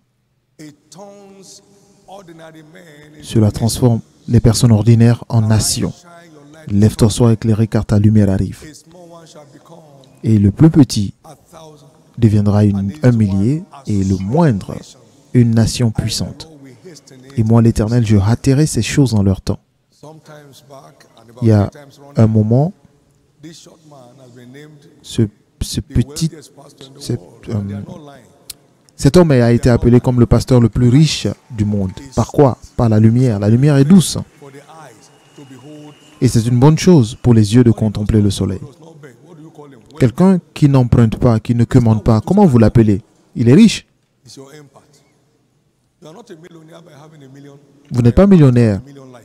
It turns ordinary men into Cela transforme les personnes ordinaires en nations. shine your light. Lève-toi, sois éclairé car ta lumière arrive. A small one shall become Et le plus petit 1,000. deviendra un millier et le moindre une nation puissante. Lord, we hasten it. Et moi, l'Éternel, je hâterai ces choses en leur temps. Sometimes back, and about Il y a 3 times running, un moment, this short man has been named ce the petit, wealthiest pastor in the cet, world. And they are not lying. cet homme a été appelé comme le pasteur le plus riche du monde. Par quoi? Par la lumière. La lumière est douce. For the eyes to behold Et c'est une bonne chose pour les yeux de contempler le soleil. does not beg. What do you call him? When Quelqu'un qui n'emprunte pas, qui ne commande pas, comment vous l'appelez? Il est riche. is your impact? You are not a millionaire by having a million, Vous n'êtes pas millionnaire. million lives.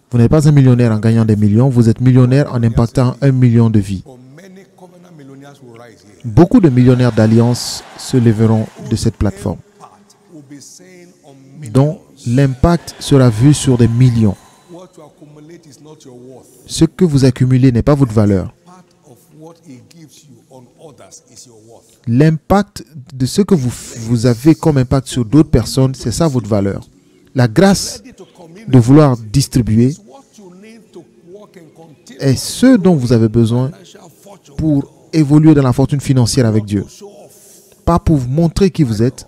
Vous n'êtes pas un millionnaire en gagnant des millions. Vous êtes millionnaire en impactant 1 million de vies. For many covenant millionaires will rise here. Beaucoup de millionnaires d'alliance se lèveront de cette plateforme, Impact will be seen on millions. dont l'impact sera vu sur des millions. What you accumulate is not your worth. Ce que vous accumulez n'est pas votre valeur. Part of what he gives you on others is your worth. L'impact de ce que vous avez comme impact sur d'autres personnes, c'est ça votre valeur. La grâce Ready to commit de vouloir distribuer is what you need to walk in continuous est ce dont vous avez besoin financial fortune. pour évoluer dans la fortune financière avec Dieu. To show off, Pas pour vous montrer qui vous êtes,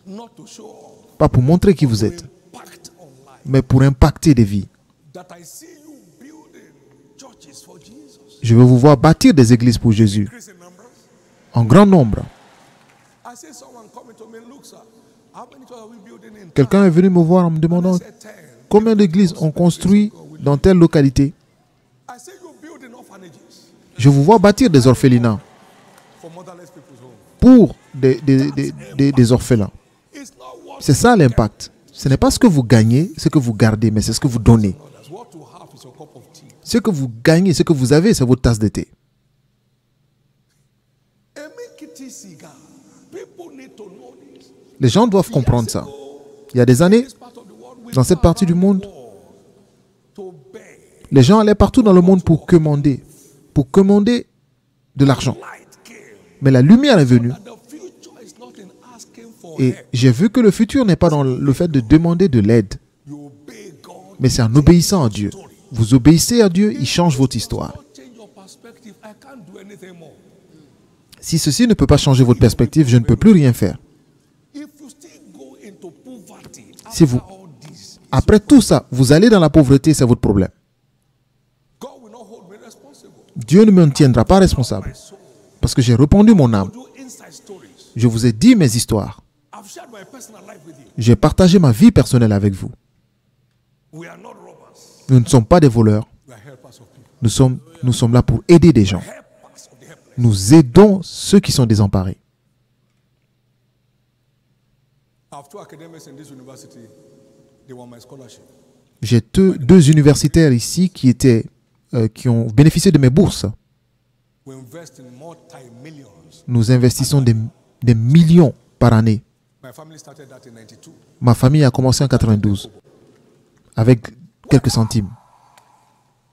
not to show off, pas pour montrer qui vous êtes, impact on life. mais pour impacter des vies. That I see you building churches for Jesus. Je veux vous voir bâtir des églises pour Jésus, Increase in numbers. en grand nombre. I see someone coming to me, look, sir, how many churches are we building in Quelqu'un est venu me voir en me demandant town? I said 10. combien d'églises on construit dans telle localité. I see you building orphanages Je vous vois bâtir des orphelinats for motherless people's home. pour des orphelins. It's not what C'est ça l'impact. Ce n'est pas ce que vous gagnez, ce que vous gardez, mais c'est ce que vous donnez. others. What you have is your cup of tea. Ce que vous gagnez, ce que vous avez, c'est votre tasse de thé. A Mikiti cigar. People need to know this. Les gens doivent comprendre ça. Il y a des années, This part of the world, we dans cette partie du monde, to beg. les gens allaient partout dans le monde pour commander de l'argent. Light came. Mais la lumière est venue And the future is not in asking for et help. j'ai vu que le futur n'est pas dans le fait de demander de l'aide, You obey God. mais c'est en obéissant à Dieu. Vous obéissez à Dieu, il change votre histoire. Not change your perspective. I can't do anything more. Si ceci ne peut pas changer votre perspective, je ne peux plus rien faire. If you still go into poverty Si after vous- all this, Après tout ça, vous allez dans la pauvreté, c'est votre problème. God will not hold me responsible. Dieu ne me tiendra pas responsable parce que j'ai répandu mon âme. Do inside stories. Je vous ai dit mes histoires. I've shared my personal life with you. J'ai partagé ma vie personnelle avec vous. We are not robbers. Nous ne sommes pas des voleurs. We are helpers of people. Nous sommes là pour aider des gens. Helpers of the helpless. Nous aidons ceux qui sont désemparés. I have 2 academics in this university. They want my scholarship. J'ai deux universitaires ici qui ont bénéficié de mes bourses. We invest in multi-millions. Nous investissons des millions par année. My family started that in 92. Ma famille a commencé en 92 avec quelques centimes.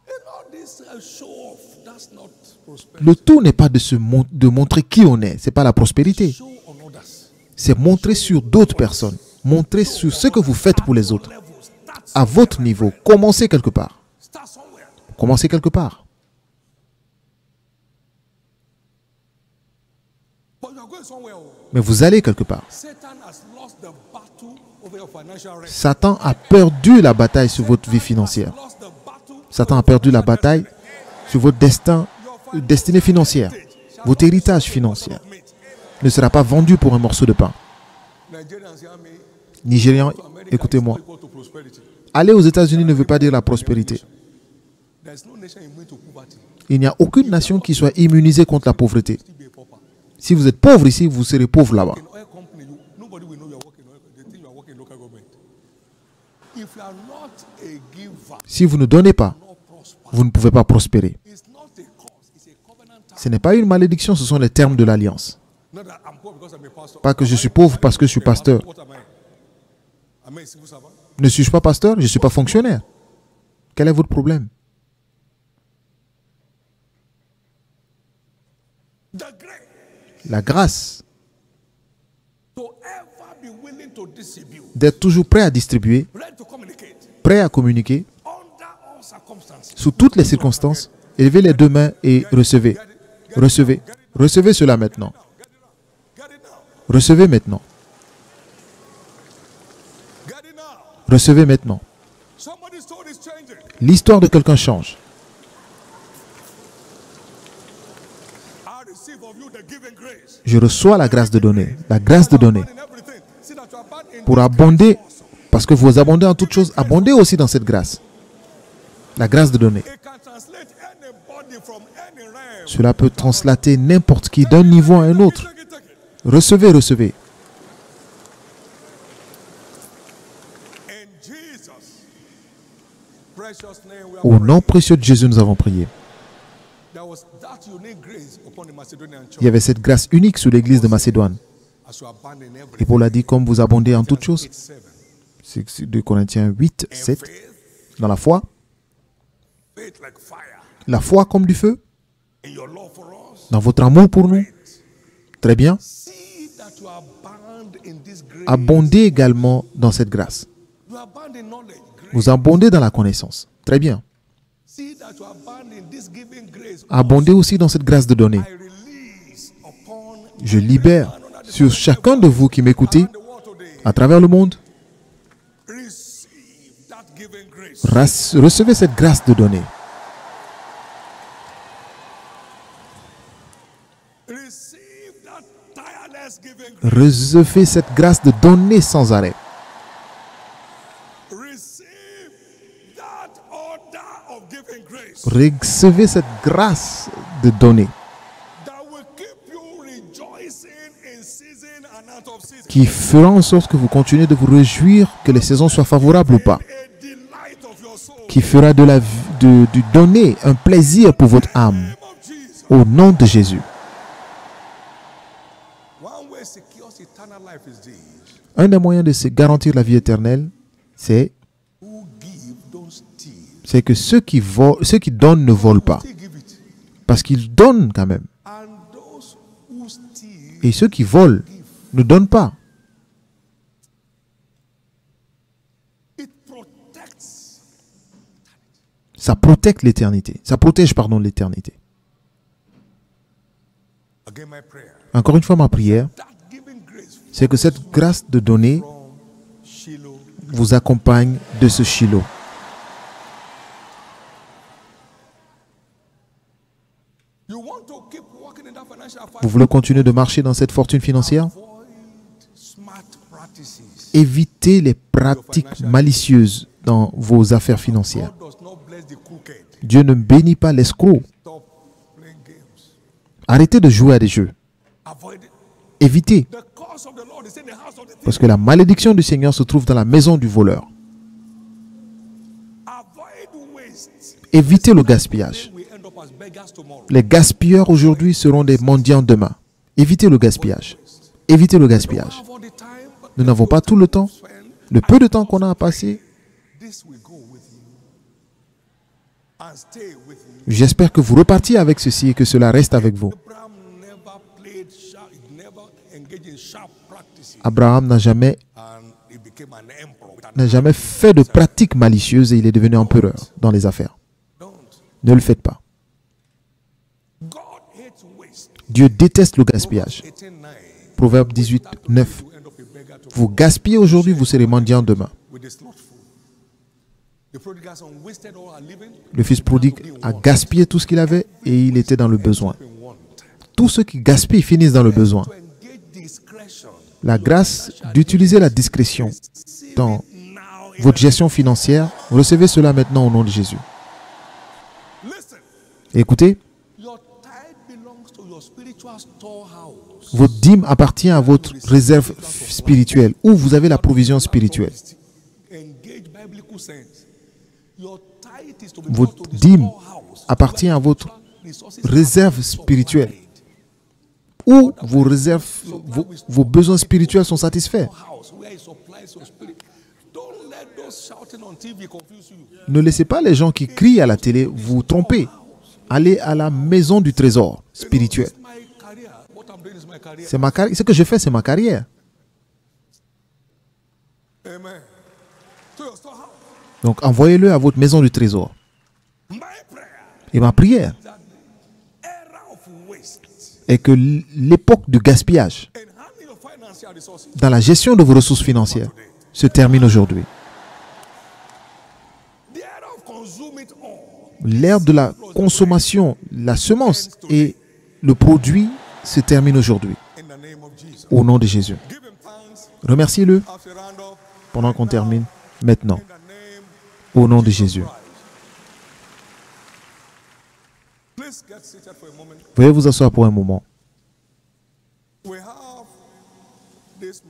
And all this show off, that's not prosperity. Le tout n'est pas de montrer qui on est. C'est pas la prospérité. Show on others. C'est montrer sur d'autres personnes. Montrer sur ce que vous faites pour les autres. Level, start, À votre niveau. Commencez quelque part. start somewhere. Commencez quelque part. But you are going somewhere. Mais vous allez quelque part. Satan has lost the battle over your financial risk. Satan a perdu la bataille sur votre vie financière. Lost the battle. Satan a perdu la bataille sur votre destinée financière. Votre héritage financier ne sera pas vendu pour un morceau de pain. Nigerians hear me. Nigérians, To America, écoutez-moi. it's not equal to prosperity. Aller aux États-Unis ne veut pas dire la prospérité. There's no nation immune to poverty. Il n'y a aucune nation qui soit immunisée contre la pauvreté. Still be a pauper. Si vous êtes pauvre ici, vous serez pauvre là-bas. In oil company, nobody will know you are working in oil. They think you are working in local government. If you are not a giver, Si vous ne donnez pas, not prosper. vous ne pouvez pas prospérer. It's not a cause. It's a covenant time. Ce n'est pas une malédiction, ce sont les termes de l'alliance. Not that I'm poor because I'm a pastor. Pas que je suis pauvre parce que je suis pasteur. What am I? Am I a civil servant? Ne suis-je pas pasteur? Je ne suis pas fonctionnaire. Quel est votre problème? The grace La grâce to ever be willing to distribute, d'être toujours prêt à distribuer, ready to communicate prêt à communiquer, under all circumstances. sous toutes les circonstances. Élevez les deux mains et recevez. Recevez. Recevez cela maintenant. Get it now. Recevez maintenant. Get it now. Recevez maintenant. Somebody's story is changing. L'histoire de quelqu'un change. I receive of you the giving grace. Je reçois la grâce de donner. La grâce de donner. In everything. See that you abide in Pour abonder, parce que vous abondez en toutes choses, abondez aussi dans cette grâce. La grâce de donner. it can translate anybody from any realm. Cela peut translater n'importe qui d'un niveau à un autre. Take it. Recevez, recevez. In Jesus' precious name we are Au praying. nom précieux de Jésus, nous avons prié. There was that unique grace upon the Macedonian church. Il y avait cette grâce unique sur l'église de Macédoine. As you abide in Et everything. Paul a dit, comme vous abondez en toutes choses, 8:7. c'est 2 Corinthiens 8, In 7, faith, dans la foi, faith like fire. la foi comme du feu, In your love for us. dans votre amour pour nous. Très bien. See that you abound in this grace. Abondez également dans cette grâce. You abound in knowledge. Grace. Vous abondez dans la connaissance. Très bien. See that you abound in this giving grace. Abondez aussi dans cette grâce de donner. I release upon Je libère sur chacun de vous qui m'écoutez the world today. à travers le monde. Receive that giving grace. Recevez cette grâce de donner. Receive that tireless giving grace. Recevez cette grâce de donner sans arrêt. Receive that order of giving grace. Recevez cette grâce de donner That will keep you rejoicing in season and out of season. qui fera en sorte que vous continuez de vous réjouir, que les saisons soient favorables ou pas, A delight of your soul. qui fera du donner un plaisir pour votre âme Name of Jesus. au nom de Jésus. One way secures eternal life is this. Un des moyens de se garantir la vie éternelle, c'est Who give, don't steal. que ceux qui donnent ne volent pas, Still give it. parce qu'ils donnent quand même. And those who steal, Et ceux qui volent ne donnent pas. it protects. Ça protège l'éternité. Ça protège, pardon, l'éternité. Again, my prayer. Encore une fois, ma prière, That giving grace c'est que cette grâce de donner from Shiloh. vous accompagne de ce Shiloh. You want to keep walking in that financial Vous fight. voulez continuer de marcher dans cette fortune financière? Avoid smart practices. Évitez les pratiques malicieuses dans vos affaires financières. God does not bless the crooked. Dieu ne bénit pas l'escroc. Stop playing games. Arrêtez de jouer à des jeux. Avoid it. Évitez, The curse of the Lord is in the house of the thief. parce que la malédiction du Seigneur se trouve dans la maison du voleur. Avoid waste. Évitez le gaspillage. We end up as beggars tomorrow. Les gaspilleurs aujourd'hui seront des mendiants demain. Évitez le gaspillage. Évitez le gaspillage. Have all the time, but Nous n'avons pas tout le temps. spend. Le peu de temps qu'on a à passer, This will go with you and stay with you. j'espère que vous repartiez avec ceci et que cela reste avec vous. Abraham never played sharp, he never engaged in sharp practices, Abraham n'a jamais and he became an emperor. with an n'a jamais fait de pratiques malicieuses et il est devenu empereur dans les affaires. Don't. Ne le faites pas. God hates waste. Dieu déteste le gaspillage. 18:9. Proverbe 18, 9. You end up a beggar tomorrow Vous gaspillez aujourd'hui, vous serez mendiant demain. with the slothful. The prodigal son wasted all her living Le fils prodigue a gaspillé tout ce qu'il avait et il était dans le besoin. in want. Tous ceux qui gaspillent finissent dans le besoin. To engage discretion. La grâce d'utiliser la discrétion dans Now in votre gestion financière, recevez cela maintenant au nom de Jésus. listen. Écoutez, Your tithe belongs to your spiritual storehouse. votre dîme appartient à votre réserve spirituelle, où vous avez la provision spirituelle. Engage biblical sense. Your tithe is to be Votre brought to the dîme storehouse. appartient à votre Resources réserve are spirituelle, supplied. où vos réserves, vos besoins spirituels sont satisfaits. House where he supplies your spirit. Don't let those shouting on TV confuse you. Ne laissez pas les gens qui crient à la télé vous tromper. Allez à la maison du trésor spirituel. My doing is my career. C'est ma carrière. Ce que je fais, c'est ma carrière. Amen. To your storehouse. Donc envoyez-le à votre maison du trésor. My prayer Et ma prière that the era of waste est que l'époque du gaspillage in handling your financial resources dans la gestion de vos ressources financières se termine aujourd'hui. the era of consume it all L'ère de la consommation, la semence et le produit se termine aujourd'hui. in the name of Jesus. Au nom de Jésus. Give him thanks Remerciez-le as we round up pendant qu'on termine maintenant. in the name Au nom de Jésus. of Christ. Please get seated for a moment. Veuillez vous asseoir pour un moment. We have this